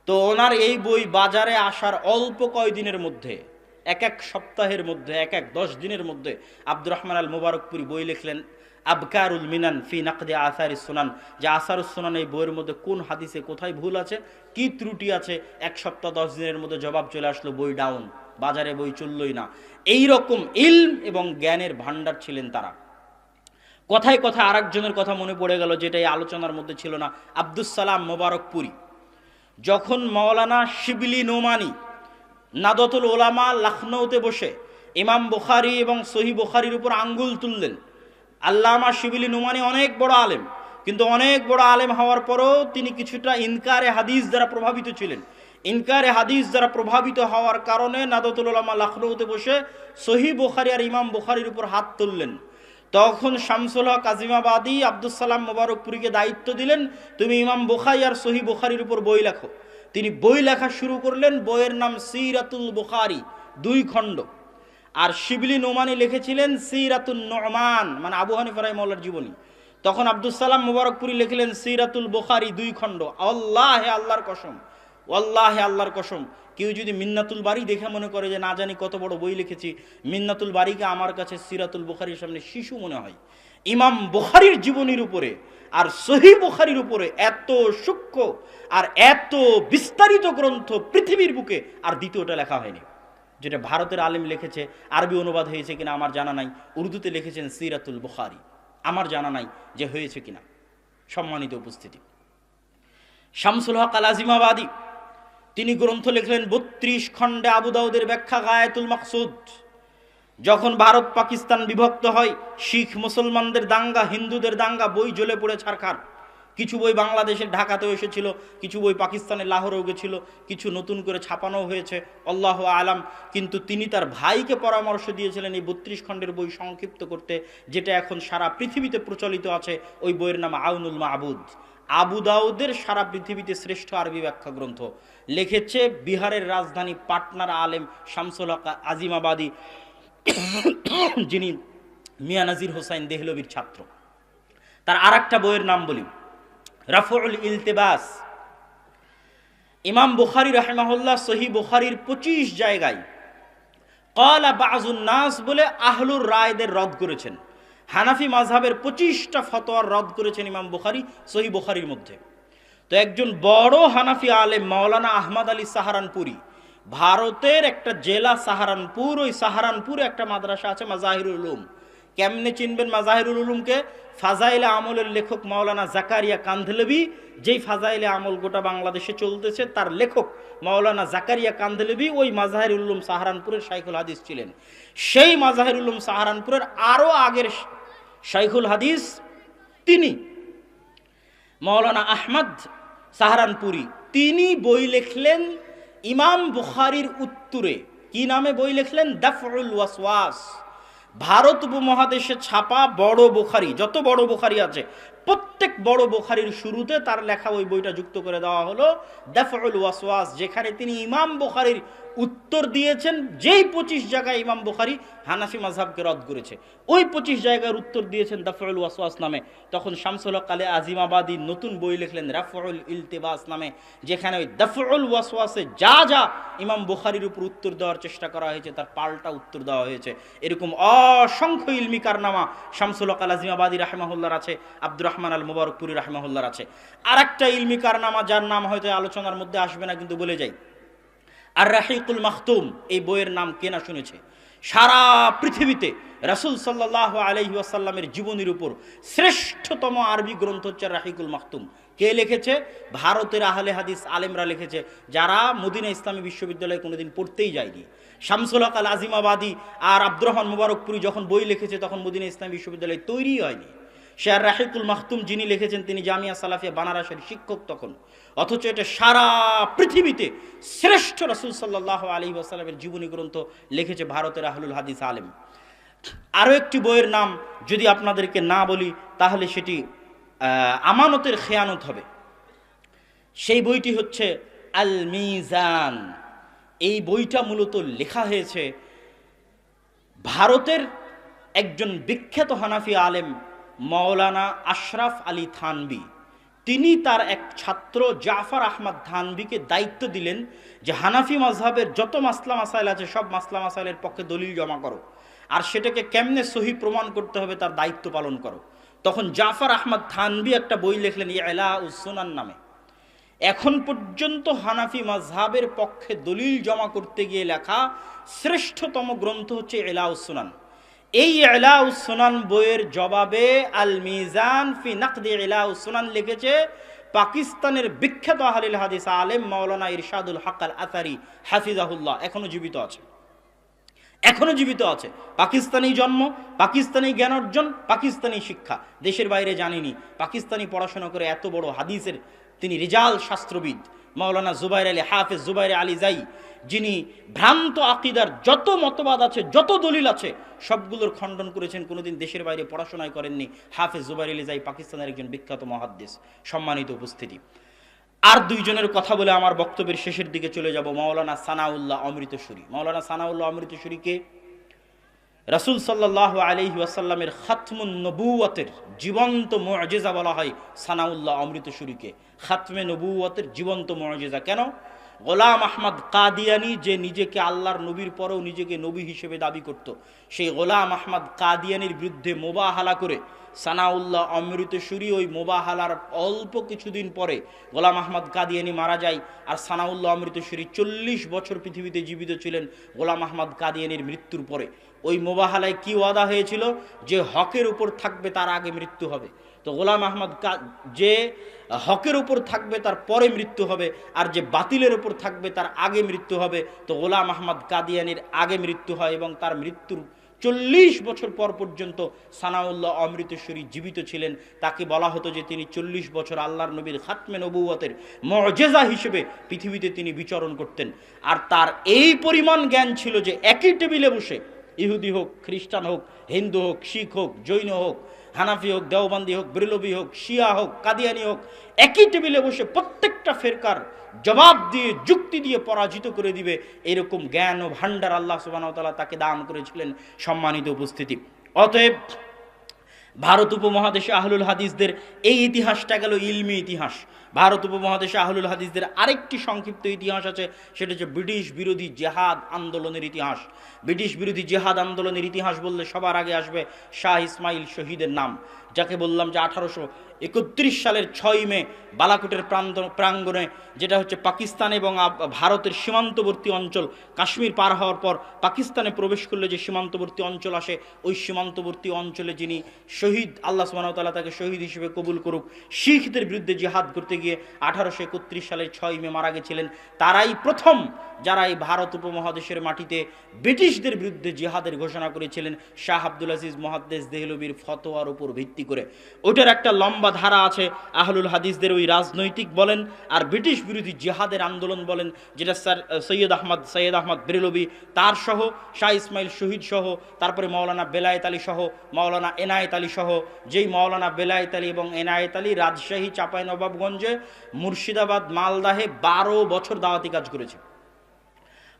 তো ওনার এই বই বাজারে আসার অল্প কয়দিনের মধ্যে, এক সপ্তাহের মধ্যে, 10 দিনের মধ্যে আব্দুর রহমান আল মুবারকপুরি বই লিখলেন আবকারুল মিনান ফি নাকদে আসারিস সুনান, যে আসারুস সুনান এই বইয়ের মধ্যে কোন হাদিসে কোথায় ভুল আছে, কি ত্রুটি আছে। 1 সপ্তাহ 10 দিনের মধ্যে জবাব চলে আসলো, বই ডাউন, বাজারে বই চললই না। এই রকম ইলম এবং জ্ঞানের ভান্ডার ছিলেন তারা। কথায় কথায় আরেকজনের কথা মনে পড়ে গেল, যেটা এই আলোচনার মধ্যে ছিল না, আব্দুস সালাম মুবারকপুরি। যখন মাওলানা শিবলি নোমানি নাদতুল ওলামা লখনৌতে বসে ইমাম বুখারী এবং সহিহ বুখারীর উপর আঙ্গুল তুললেন, আল্লামা শিবলি নোমানি অনেক বড় আলেম, কিন্তু অনেক বড় আলেম হওয়ার পরও তিনি কিছুটা ইনকারে হাদিস দ্বারা প্রভাবিত ছিলেন। ইনকারে হাদিস দ্বারা প্রভাবিত হওয়ার কারণে নাদতুল ওলামা লখনৌতে বসে সহিহ বুখারী আর ইমাম বুখারীর উপর হাত তুললেন। তখন শামসুল হক আজিমাবাদী আব্দুস সালাম মুবারকপুরীকে দায়িত্ব দিলেন, তুমি ইমাম বুখারী আর সহিহ বুখারীর উপর বই লেখো। তিনি বই লেখা শুরু করলেন, বইয়ের নাম সিরাতুল বুখারী, 2 খণ্ড। আর শিবলি নোমানি লিখেছিলেন সিরাতুন নুমান, মানে আবু হানিফা রাহিমাহুল্লাহর জীবনী। তখন আব্দুস সালাম মুবারকপুরী লিখলেন সিরাতুল বুখারী 2 খণ্ড। আল্লাহে আল্লাহর কসম, ওয়াল্লাহে আল্লাহর কসম, কেউ যদি মিন্নাতুল বারী দেখে মনে করে যে না জানি কত বড় বই লিখেছি, মিন্নাতুল বারীকে আমার কাছে সিরাতুল বুখারীর সামনে শিশু মনে হয়। ইমাম বুখারীর জীবনীর উপরে আর সহিহ বুখারীর উপরে এত সূক্ষ্ম আর এত বিস্তারিত গ্রন্থ পৃথিবীর বুকে আর দ্বিতীয়টা লেখা হয়নি। যেটা ভারতের আলেম লিখেছে, আরবি অনুবাদ হয়েছে কিনা আমার জানা নাই, উর্দুতে লিখেছেন সিরাতুল বুখারী, আমার জানা নাই যে হয়েছে কিনা। সম্মানিত উপস্থিতি, শামসুল হক আল আজিমাবাদী তিনি গ্রন্থ লিখলেন 32 খণ্ডে আবু দাউদের ব্যাখ্যা গায়াতুল মাকসুদ। যখন ভারত পাকিস্তান বিভক্ত হয়, শিখ মুসলমানদের দাঙ্গা, হিন্দুদের দাঙ্গা, বই জ্বলে পড়ে ছারখার। কিছু বই বাংলাদেশের ঢাকাতেও এসেছিল, কিছু বই পাকিস্তানের লাহোরেও গেছিল, কিছু নতুন করে ছাপানো হয়েছে, আল্লাহ আলাম। কিন্তু তিনি তার ভাইকে পরামর্শ দিয়েছিলেন এই 32 খণ্ডের বই সংক্ষিপ্ত করতে, যেটা এখন সারা পৃথিবীতে প্রচলিত আছে। ওই বইয়ের নাম আউনুল মাবুদ। আবু দাউদের সারা পৃথিবীতে শ্রেষ্ঠ আরবি ব্যাখ্যা গ্রন্থ লিখেছে বিহারের রাজধানী পাটনার আলেম শামসুল হক আজিমাবাদী, যিনি মিয়া নাজির হোসাইন দেহলভির ছাত্র। তার আর একটা বইয়ের নাম বলি, রাফউল ইলতিবাস। ইমাম বুখারী রাহিমাহুল্লাহ সহিহ বুখারীর 25 জায়গায় ক্বালা বাযুন নাস বলে আহলুর রায়দের রদ করেছেন। হানাফি মাযহাবের 25টা ফতোয়ার রদ করেছেন ইমাম বুখারী সহিহ বুখারীর মধ্যে। তো একজন বড় হানাফি আলেম মাওলানা আহমদ আলী সাহারানপুরি, ভারতের একটা জেলা সাহারানপুর, ওই সাহারানপুরে একটা মাদ্রাসা আছে মাজাহিরুল উলুম। কেমনে চিনবেন মাজাহিরুল উলুমকে? ফাজাইলে আমলের লেখক মাওলানা জাকারিয়া কান্ধেলভি, যেই ফাজাইলে আমল গোটা বাংলাদেশে চলতেছে, তার লেখক মাওলানা জাকারিয়া কান্ধেলভি ওই মাজাহিরুল উলুম সাহারানপুরের শাইখুল হাদিস ছিলেন। সেই মাজাহিরুল উলুম সাহারানপুরের আরো আগের শাইখুল হাদিস তিনি মাওলানা আহমদ সাহারানপুরি। তিনি বই লিখলেন ইমাম বুখারীর উত্তরে। কি নামে বই লিখলেন? দাফউল ওয়াসওয়াস। ভারত উপমহাদেশে ছাপা বড় বুখারী, যত বড় বুখারী আছে প্রত্যেক বড় বুখারীর শুরুতে তার লেখা ওই বইটা যুক্ত করে দেওয়া হলো দাফউল ওয়াসওয়াস, যেখানে তিনি ইমাম বুখারীর উত্তর দিয়েছেন। যেই 25 জায়গায় ইমাম বুখারী হানাফি মাযহাবকে রদ করেছে, ওই 25 জায়গার উত্তর দিয়েছেন দাফউল ওয়াসওয়াস নামে। তখন শামসুল হক আল আজিমাবাদী নতুন বই লিখলেন রাফউল ইলতিবাস নামে, যেখানে ওই দাফউল ওয়াসওয়াসে যা যা ইমাম বুখারীর উপর উত্তর দেওয়ার চেষ্টা করা হয়েছে তার পাল্টা উত্তর দেওয়া হয়েছে। এরকম অসংখ্য ইলমি কারনামা শামসুল হক আল আজিমাবাদী রাহিমাহুল্লাহর আছে, আব্দুর রহমান আল মুবারকপুরি রাহিমাহুল্লাহর আছে। আর একটা ইলমি কারনামা যার নাম হয়তো আলোচনার মধ্যে আসবে না, কিন্তু বলে যাই, আর রাহিকুল মাখতুম। এই বইয়ের নাম কে না শুনেছে? সারা পৃথিবীতে রাসূল সাল্লাল্লাহু আলাইহি ওয়াসাল্লামের জীবনীর উপর শ্রেষ্ঠতম আরবি গ্রন্থ হচ্ছে রাহিকুল মাখতুম। কে লিখেছে? ভারতের আহলে হাদিস আলেমরা লিখেছে, যারা মদিনা ইসলামী বিশ্ববিদ্যালয়ে কোনোদিন পড়তেই যায়নি। শামসুল হক আল আজিমাবাদী আর আব্দুর রহমান মুবারকপুরি যখন বই লিখেছে তখন মদিনা ইসলামী বিশ্ববিদ্যালয় তৈরি হয়নি। শেয়ার রাহিকুল মাখতুম যিনি লিখেছেন তিনি জামিয়া সালাফিয়া বানারসের শিক্ষক তখন। অথচ এটা সারা পৃথিবীতে শ্রেষ্ঠ রাসূল সাল্লাল্লাহু আলাইহি ওয়াসাল্লামের জীবনী গ্রন্থ লিখেছে ভারতের আহলুল হাদিস আলেম। আরও একটি বইয়ের নাম যদি আপনাদেরকে না বলি তাহলে সেটি আমানতের খেয়ানত হবে। সেই বইটি হচ্ছে আল মিজান। এই বইটা মূলত লেখা হয়েছে ভারতের একজন বিখ্যাত হানাফি আলেম মাওলানা আশরাফ আলী থানভী। তিনি তার এক ছাত্র জাফর আহমদ থানভীকে দায়িত্ব দিলেন যে হানাফি মাযহাবের যত মাসলা মাসাইল আছে সব মাসলা মাসাইলের পক্ষে দলিল জমা করো, আর সেটাকে কেমনে সহি প্রমাণ করতে হবে তার দায়িত্ব পালন করো। তখন জাফর আহমদ থানভী একটা বই লিখলেন ইলাউস সুনান নামে। এখন পর্যন্ত হানাফি মাযহাবের পক্ষে দলিল জমা করতে গিয়ে লেখা শ্রেষ্ঠতম গ্রন্থ হচ্ছে ইলাউস সুনান। এই ইলাউস সুনান বইয়ের জবাবে আল মিজান ফি নাকদি ইলাউস সুনান লিখেছে পাকিস্তানের বিখ্যাত আহলুল হাদিস আলেম মাওলানা ইরশাদুল হক আল আসারি হাফিজাহুল্লাহ। এখনো জীবিত আছে, এখনো জীবিত আছে। পাকিস্তানি জন্ম, পাকিস্তানি জ্ঞান অর্জন, পাকিস্তানি শিক্ষা, দেশের বাইরে জানিনি। পাকিস্তানি পড়াশোনা করে এত বড় হাদিসের তিনি রিজাল শাস্ত্রবিদ মাওলানা জুবাইর আলী হাফেজ জুবাইর আলী জাই, যিনি ভ্রান্ত আকিদার যত মতবাদ আছে যত দলিল আছে সবগুলোর খণ্ডন করেছেন, কোনোদিন দেশের বাইরে পড়াশোনায় করেননি। হাফেজ জুবাইর আলী জাই পাকিস্তানের একজন বিখ্যাত মুহাদ্দিস। সম্মানিত উপস্থিতি, আর দুইজনের কথা বলে আমার বক্তব্যের শেষের দিকে চলে যাব। মাওলানা সানাউল্লাহ অমৃতসুরি। মাওলানা সানাউল্লাহ অমৃতসুরিকে রাসূল সাল্লাল্লাহু আলাইহি ওয়াসাল্লামের খাতমুন নবুওয়াতের জীবন্ত মুআজিজা বলা হয়। সানাউল্লাহ অমৃতসুরিকে খাতমে নবুওয়াতের জীবন্ত মুআজিজা। কেন? গোলাম আহমদ কাদিয়ানি, যে নিজেকে আল্লাহর নবীর পরেও নিজেকে নবী হিসেবে দাবি করত, সেই গোলাম আহমদ কাদিয়ানির বিরুদ্ধে মোবাহালা করে সানাউল্লাহ অমৃতসুরি, ওই মোবাহালার অল্প কিছুদিন পরে গোলাম আহমদ কাদিয়ানি মারা যায়। আর সানাউল্লাহ অমৃতসুরি 40 বছর পৃথিবীতে জীবিত ছিলেন গোলাম আহমদ কাদিয়ানির মৃত্যুর পরে। ওই মোবাহালায় কি ওয়াদা হয়েছিল? যে হকের উপর থাকবে তার আগে মৃত্যু হবে। তো গোলাম আহমদ যে হকের উপর থাকবে তার পরে মৃত্যু হবে, আর যে বাতিলের উপর থাকবে তার আগে মৃত্যু হবে। তো গোলাম আহমদ কাদিয়ানির আগে মৃত্যু হয় এবং তার মৃত্যুর 40 বছর পর পর্যন্ত সানাউল্লাহ অমৃতসরী জীবিত ছিলেন। তাকে বলা হতো যে তিনি 40 বছর আল্লাহর নবীর খাতমে নবুয়তের মুজিজা হিসেবে পৃথিবীতে তিনি বিচরণ করতেন। আর তার এই পরিমাণ জ্ঞান ছিল যে একই টেবিলে বসে ইহুদি হোক, খ্রিস্টান হোক, হিন্দু হোক, শিখ হোক, জৈন হোক, হানাফি হোক, দেওবন্দি হোক, বেরলভী হোক, শিয়া হোক, কাদিয়ানি হোক, একই টেবিলে বসে প্রত্যেকটা ফেরকার জবাব দিয়ে, যুক্তি দিয়ে পরাজিত করে দিবে, এরকম জ্ঞান ও ভান্ডার আল্লাহ সুবহানাহু ওয়া তাআলা তাকে দান করেছিলেন। সম্মানিত উপস্থিতি, অতএব ভারত উপমহাদেশে আহলুল হাদিসদের এই ইতিহাসটা গেল ইলমি ইতিহাস। ভারত উপমহাদেশে আহলুল হাদিসদের আরেকটি সংক্ষিপ্ত ইতিহাস আছে, সেটা হচ্ছে ব্রিটিশ বিরোধী জেহাদ আন্দোলনের ইতিহাস। ব্রিটিশ বিরোধী জেহাদ আন্দোলনের ইতিহাস বললে সবার আগে আসবে শাহ ইসমাইল শহীদের নাম, যাকে বললাম যে 1831 সালের 6 মে বালাকোটের প্রাঙ্গণে, যেটা হচ্ছে পাকিস্তান এবং ভারতের সীমান্তবর্তী অঞ্চল, কাশ্মীর পার হওয়ার পর পাকিস্তানে প্রবেশ করলে যে সীমান্তবর্তী অঞ্চল আসে, ওই সীমান্তবর্তী অঞ্চলে যিনি শহীদ, আল্লাহ সুবহানাহু ওয়া তাআলা তাকে শহীদ হিসেবে কবুল করুক, শিখদের বিরুদ্ধে জিহাদ করতে গিয়ে 1831 সালের 6 মে মারা গেছিলেন। তারাই প্রথম যারা এই ভারত উপমহাদেশের মাটিতে ব্রিটিশদের বিরুদ্ধে জিহাদের ঘোষণা করেছিলেন, শাহ আব্দুল আজিজ মুহাদ্দিস দেহলভির ফতোয়ার উপর ভিত্তি করে। ওইটার একটা লম্বা ধারা আছে আহলুল হাদিসদের, ওই রাজনৈতিক বলেন আর ব্রিটিশ বিরোধী জিহাদের আন্দোলন বলেন, যেটা স্যার সৈয়দ আহমদ বেরেলভী তার সহ, শাহ ইসমাইল শহীদ সহ, তারপরে মাওলানা বেলায়েত আলী সহ, মাওলানা এনায়েত আলী সহ, যেই মাওলানা বেলায়েত আলী এবং এনায়েত আলী রাজশাহী, চাঁপাইনবাবগঞ্জে, মুর্শিদাবাদ, মালদাহে 12 বছর দাওয়াতি কাজ করেছে।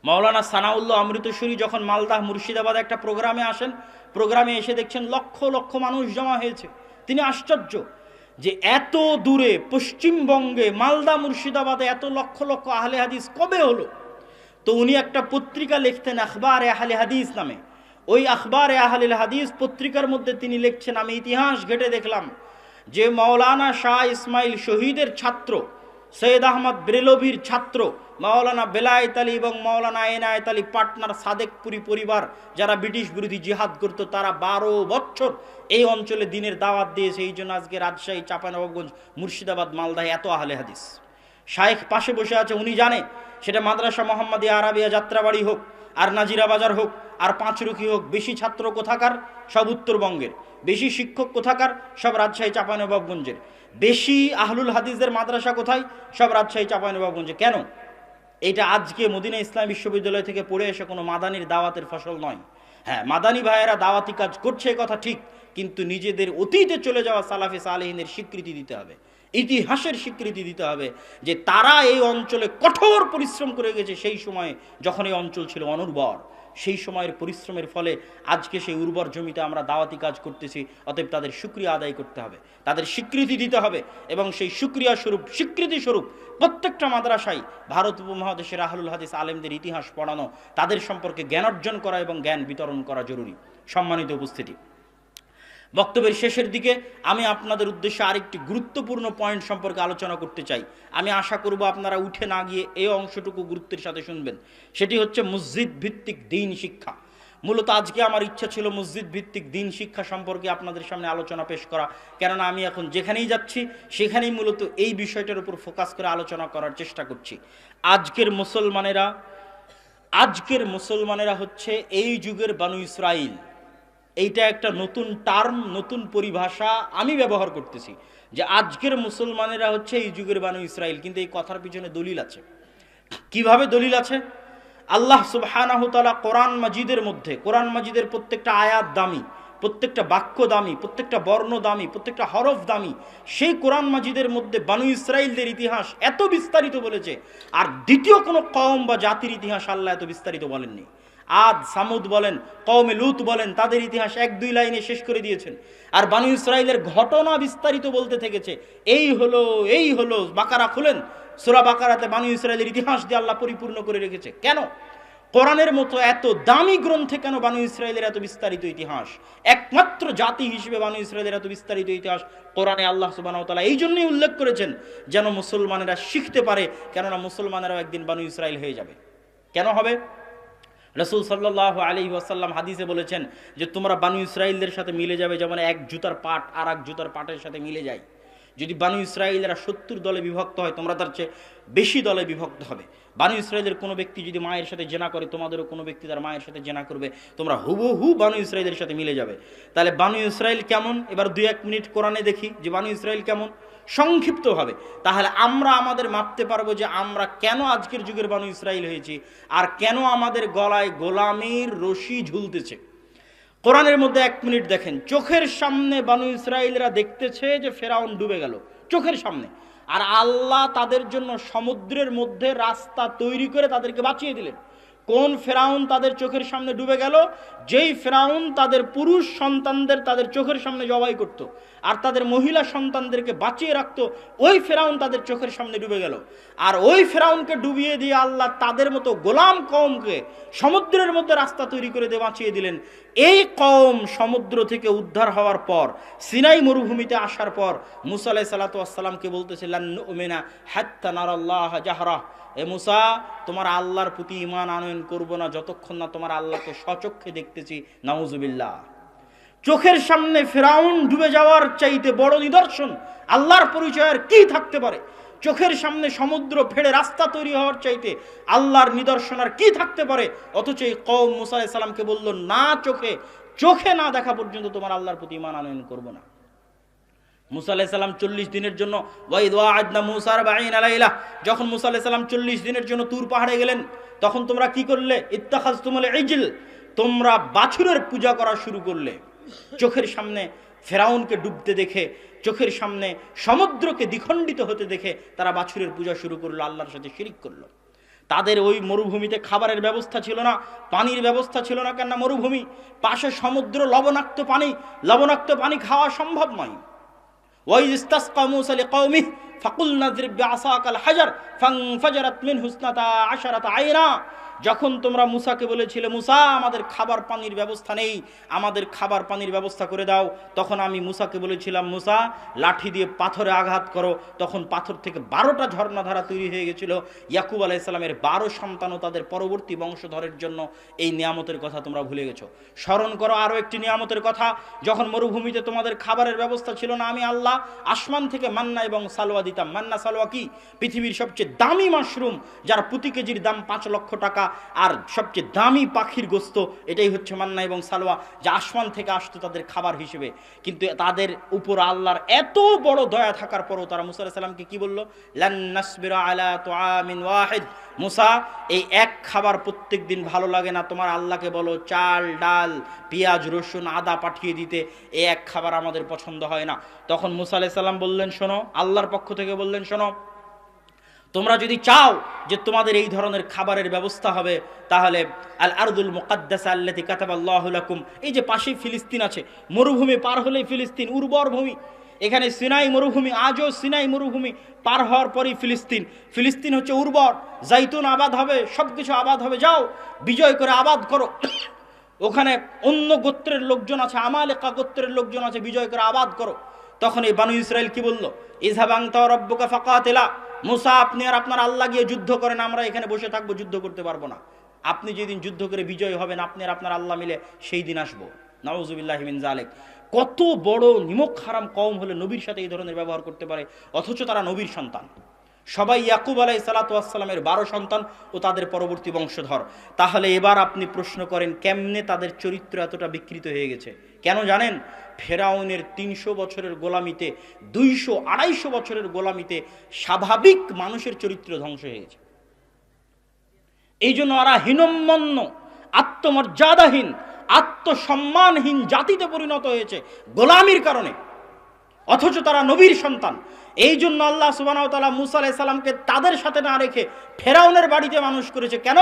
মাওলানা সানাউল্লাহ অমৃতসরী যখন মালদাহ, মুর্শিদাবাদ একটা প্রোগ্রামে আসেন, প্রোগ্রামে এসে দেখছেন লক্ষ লক্ষ মানুষ জমা হয়েছে। তিনি আশ্চর্য যে এত দূরে পশ্চিমবঙ্গে মালদা, মুর্শিদাবাদে এত লক্ষ লক্ষ আহলে হাদিস কবে হলো? তো উনি একটা পত্রিকা লিখতেন আখবারে আহলে হাদিস নামে। ওই আখবারে আহলে হাদিস পত্রিকার মধ্যে তিনি লিখছেন, আমি ইতিহাস ঘেটে দেখলাম যে মাওলানা শাহ ইসমাইল শহীদের ছাত্র, সৈয়দ আহমদ বেরেলভীর ছাত্র মাওলানা বেলায়েত আলী এবং মাওলানা এনায়েত আলী পাটনার সাদেকপুরি পরিবার, যারা ব্রিটিশ বিরোধী জিহাদ করতো, তারা 12 বছর এই অঞ্চলে দিনের দাওয়াত দিয়েছে। এই জন্য আজকে রাজশাহী, চাঁপাইনবাবগঞ্জ, মুর্শিদাবাদ, মালদায় এত আহলে হাদিস। শায়েখ পাশে বসে আছে, উনি জানে সেটা মাদ্রাসা মোহাম্মদিয়া আরাবিয়া যাত্রাবাড়ি হোক, আর নাজিরা বাজার হোক, আর পাঁচরুখি হোক, বেশি ছাত্র কোথাকার? সব উত্তরবঙ্গের। বেশি শিক্ষক কোথাকার? সব রাজশাহী, চাঁপাইনবাবগঞ্জের। বেশি আহলুল হাদিসদের মাদ্রাসা কোথায়? সব রাজশাহী, চাঁপাইনবাবগঞ্জে। কেন? এটা আজকে মদিনা ইসলাম বিশ্ববিদ্যালয় থেকে পড়ে এসে কোনো মাদানির দাওয়াতের ফসল নয়। হ্যাঁ, মাদানি ভাইয়েরা দাওয়াতি কাজ করছে, কথা ঠিক, কিন্তু নিজেদের অতীতে চলে যাওয়া সালাফে সালেহিনের স্বীকৃতি দিতে হবে, ইতিহাসের স্বীকৃতি দিতে হবে যে তারা এই অঞ্চলে কঠোর পরিশ্রম করে গেছে সেই সময়ে যখন এই অঞ্চল ছিল অনুর্বর। সেই সময়ের পরিশ্রমের ফলে আজকে সেই উর্বর জমিতে আমরা দাওয়াতি কাজ করতেছি। অতএব তাদের শুকরিয়া আদায় করতে হবে, তাদের স্বীকৃতি দিতে হবে, এবং সেই শুকরিয়া স্বরূপ, স্বীকৃতি স্বরূপ প্রত্যেকটা মাদ্রাসায় ভারত উপমহাদেশের আহলুল হাদিস আলেমদের ইতিহাস পড়ানো, তাদের সম্পর্কে জ্ঞান অর্জন করা এবং জ্ঞান বিতরণ করা জরুরি। সম্মানিত উপস্থিতি, বক্তব্যের শেষের দিকে আমি আপনাদের উদ্দেশ্যে আরেকটি গুরুত্বপূর্ণ পয়েন্ট সম্পর্কে আলোচনা করতে চাই। আমি আশা করব আপনারা উঠে না গিয়ে এই অংশটুকু গুরুত্বের সাথে শুনবেন। সেটি হচ্ছে মসজিদ ভিত্তিক দ্বীন শিক্ষা। মূলত আজকে আমার ইচ্ছা ছিল মসজিদ ভিত্তিক দ্বীন শিক্ষা সম্পর্কে আপনাদের সামনে আলোচনা পেশ করা, কেননা আমি এখন যেখানেই যাচ্ছি সেখানেই মূলত এই বিষয়টার উপর ফোকাস করে আলোচনা করার চেষ্টা করছি। আজকের মুসলমানেরা হচ্ছে এই যুগের বানু ইসরাইল। এইটা একটা নতুন টার্ম, নতুন পরিভাষা আমি ব্যবহার করতেছি যে আজকের মুসলমানেরা হচ্ছে এই যুগের বানু ইসরাইল। কিন্তু এই কথার পিছনে দলিল আছে। কিভাবে দলিল আছে? আল্লাহ সুবহানাহু ওয়া তাআলা কোরআন মাজিদের মধ্যে, কোরআন মাজিদের প্রত্যেকটা আয়াত দামি, প্রত্যেকটা বাক্য দামি, প্রত্যেকটা বর্ণ দামি, প্রত্যেকটা হরফ দামি। সেই কোরআন মাজিদের মধ্যে বানু ইসরাইলদের ইতিহাস এত বিস্তারিত বলেছে, আর দ্বিতীয় কোনো কওম বা জাতির ইতিহাস আল্লাহ এত বিস্তারিত বলেননি। আদ, সামুদ বলেন, কওমে লুত বলেন, তাদের ইতিহাস 1-2 লাইনে শেষ করে দিয়েছেন। আর বানু ইসরাইলের ঘটনা বিস্তারিত বলতে থেকেছে, এই হলো, বাকারা খুলেন, সূরা বাকারাতে বানু ইসরাইলের ইতিহাস দিয়ে আল্লাহ পরিপূর্ণ করে রেখেছে। কেন? কোরআনের মতো এত দামি গ্রন্থে কেন বানু ইসরাইলের এত বিস্তারিত ইতিহাস? একমাত্র জাতি হিসেবে বানু ইসরাইলের এত বিস্তারিত ইতিহাস কোরআনে আল্লাহ সুবহানাহু ওয়া তাআলা এই জন্যই উল্লেখ করেছেন, যেন মুসলমানেরা শিখতে পারে, কেননা মুসলমানেরাও একদিন বানু ইসরাইল হয়ে যাবে। কেন হবে? রাসূল সাল্লাল্লাহু আলাইহি ওয়াসাল্লাম হাদিসে বলেছেন যে তোমরা বানু ইসরাইলদের সাথে মিলে যাবে যেমন এক জুতার পাট আর এক জুতার পাটের সাথে মিলে যায়। যদি বানু ইসরাইলেরা 70 দলে বিভক্ত হয়, তোমরা তার চেয়ে বেশি দলে বিভক্ত হবে। বানু ইসরাইলের কোনো ব্যক্তি যদি মায়ের সাথে জেনা করে, তোমাদেরও কোনো ব্যক্তি তার মায়ের সাথে জেনা করবে, তোমরা হুবহু বানু ইসরাইলের সাথে মিলে যাবে। তাহলে বানু ইসরাইল কেমন? এবার 2-1 মিনিট কোরআনে দেখি যে বানু ইসরাইল কেমন সংক্ষিপ্তভাবে। তাহলে আমরা আমাদের মাপতে পারবো যে আমরা কেন আজকের যুগের বানু ইসরাইল হয়েছি, আর কেন আমাদের গলায় গোলামির রশি ঝুলতেছে। কোরআনের মধ্যে 1 মিনিট দেখেন, চোখের সামনে বানু ইসরাইলরা দেখতেছে যে ফেরাউন ডুবে গেল, চোখের সামনে, আর আল্লাহ তাদের জন্য সমুদ্রের মধ্যে রাস্তা তৈরি করে তাদেরকে বাঁচিয়ে দিলেন। কোন ফেরাউন তাদের চোখের সামনে ডুবে গেল? যেই ফেরাউন তাদের পুরুষ সন্তানদের তাদের চোখের সামনে জবাই করত আর তাদের মহিলা সন্তানদেরকে বাঁচিয়ে রাখতো, ওই ফেরাউন তাদের চোখের সামনে ডুবে গেল। আর ওই ফেরাউনকে ডুবিয়ে দিয়ে আল্লাহ তাদের মতো গোলাম কওমকে সমুদ্রের মধ্যে রাস্তা তৈরি করে দিয়ে বাঁচিয়ে দিলেন। এই কওম সমুদ্র থেকে উদ্ধার হওয়ার পর, সিনাই মরুভূমিতে আসার পর মুসা আলাইহিস সালাতু ওয়াস সালামকে বলতেছে লান নুমিনা হাত্তা নারাল্লাহ জাহরা, এ মুসা, তোমার আল্লাহর প্রতি ঈমান আনয়ন করব না যতক্ষণ না তোমার আল্লাহকে স্বচক্ষে দেখতেছি। নাউজুবিল্লাহ। চোখের সামনে ফেরাউন ডুবে যাওয়ার চাইতে বড় নিদর্শন আল্লাহর পরিচয়ের কি থাকতে পারে? চোখের সামনে সমুদ্র ফেড়ে রাস্তা তৈরি হওয়ার চাইতে আল্লাহর নিদর্শন আর কি থাকতে পারে? অথচ এই কওম মুসা আলাইহিস সালামকে বলল, না, চোখে না দেখা পর্যন্ত তোমার আল্লাহর প্রতি ঈমান আনয়ন করব না। মুসা আলাইহিস সালাম 40 দিনের জন্য ওয়াইদ ওয়া'আদনা মুসা 40 লাইলা, যখন মুসা আলাইহিস সালাম 40 দিনের জন্য তুর পাহাড়ে গেলেন, তখন তোমরা কি করলে? ইত্তাখাযতুমুল ইজল, তোমরা বাছুরের পূজা করা শুরু করলে। চোখের সামনে ফেরাউনকে ডুবতে দেখে, চোখের সামনে সমুদ্রকে দ্বিখণ্ডিত হতে দেখে তারা বাছুরের পূজা শুরু করলো, আল্লাহর সাথে শিরিক করলো। তাদের ওই মরুভূমিতে খাবারের ব্যবস্থা ছিল না, পানির ব্যবস্থা ছিল না, কেননা মরুভূমি, পাশে সমুদ্র, লবণাক্ত পানি খাওয়া সম্ভব নয়। وإذ استسقى موسى لقومه فقلنا اضرب بعصاك الحجر فانفجرت منه 12 عينا, যখন তোমরা মুসাকে বলেছিলে, মুসা, আমাদের খাবার পানির ব্যবস্থা নেই, আমাদের খাবার পানির ব্যবস্থা করে দাও, তখন আমি মুসাকে বলেছিলাম, মুসা, লাঠি দিয়ে পাথরে আঘাত করো। তখন পাথর থেকে 12টা ঝর্ণাধারা তৈরি হয়ে গেছিল। ইয়াকুব আলাইহিস সালামের 12 সন্তান ও তাদের পরবর্তী বংশধরের জন্য এই নিয়ামতের কথা তোমরা ভুলে গেছো। স্মরণ করো আরও একটি নিয়ামতের কথা, যখন মরুভূমিতে তোমাদের খাবারের ব্যবস্থা ছিল না, আমি আল্লাহ আসমান থেকে মান্না এবং সালোয়া দিতাম। মান্না সালোয়া কি? পৃথিবীর সবচেয়ে দামি মাশরুম, যার প্রতি কেজির দাম 5 লক্ষ টাকা, আর সবচেয়ে দামি পাখির গোস্ত, এটাই হচ্ছে মান্না এবং সালোয়া, যা আসমান থেকে আসতো তাদের খাবার হিসেবে। কিন্তু তাদের উপর আল্লাহর এত বড় দয়া থাকার পরও তারা মুসা আলাইহিস সালামকে কি বলল? লান নাসবিরা আলা তুআমিন ওয়াহিদ, মুসা, এই এক খাবার প্রত্যেক দিন ভালো লাগে না, তোমার আল্লাহকে বলো চাল, ডাল, পেঁয়াজ, রসুন, আদা পাঠিয়ে দিতে, এই এক খাবার আমাদের পছন্দ হয় না। তখন মুসা আলাইহিস সালাম বললেন, শোনো, আল্লাহর পক্ষ থেকে বললেন, শোনো, তোমরা যদি চাও যে তোমাদের এই ধরনের খাবারের ব্যবস্থা হবে, তাহলে আল আরদুল মুকাদ্দাসা আল্লাতী কাতাবাল্লাহু লাকুম, এই যে পাশেই ফিলিস্তিন আছে, মরুভূমি পার হলেই ফিলিস্তিন, উর্বর ভূমি, এখানে সিনাই মরুভূমি, আজও সিনাই মরুভূমি পার হওয়ার পরই ফিলিস্তিন হচ্ছে উর্বর, জাইতুন আবাদ হবে, সব কিছু আবাদ হবে, যাও বিজয় করে আবাদ করো। ওখানে অন্য গোত্রের লোকজন আছে, আমালেকা গোত্রের লোকজন আছে, বিজয় করে আবাদ করো। তখন এই বানু ইসরাইল কি বলল? ইযহাব আনতা ওয়া রাব্বুকা ফাকাতিলা, মুসা, আপনি আর আপনার আল্লাহ গিয়ে যুদ্ধ করেন, আমরা এখানে বসে থাকবো, যুদ্ধ করতে পারবো না। আপনি যেদিন যুদ্ধ করে বিজয় হবেন, আপনি আর আপনার আল্লাহ মিলে সেই দিন আসবো। নাউজুবিল্লাহি মিন যালিক। কত বড় নিমক হারাম কওম হলে নবীর সাথে এই ধরনের ব্যবহার করতে পারে, অথচ তারা নবীর সন্তান। সবাই ইয়াকুব আলাইহিস সালাতু ওয়াস সালামের 12 সন্তান ও তাদের পরবর্তী বংশধর। তাহলে এবার আপনি প্রশ্ন করেন, কেমনে তাদের চরিত্র এতটা বিকৃত হয়ে গেছে? কেন জানেন? ফেরাউনের 300 বছরের গোলামিতে, 200-250 বছরের গোলামিতে স্বাভাবিক মানুষের চরিত্র ধ্বংস হয়ে গেছে। এই জন্য ওরা হীনম্মন্য, আত্মমর্যাদাহীন, আত্মসম্মানহীন জাতিতে পরিণত হয়েছে গোলামির কারণে, অথচ তারা নবীর সন্তান। এই জন্য আল্লাহ সুবহানাহু ওয়া তাআলা মুসা আলাইহিস সালামকে তাদের সাথে না রেখে ফেরাউনের বাড়িতে মানুষ করেছে। কেন?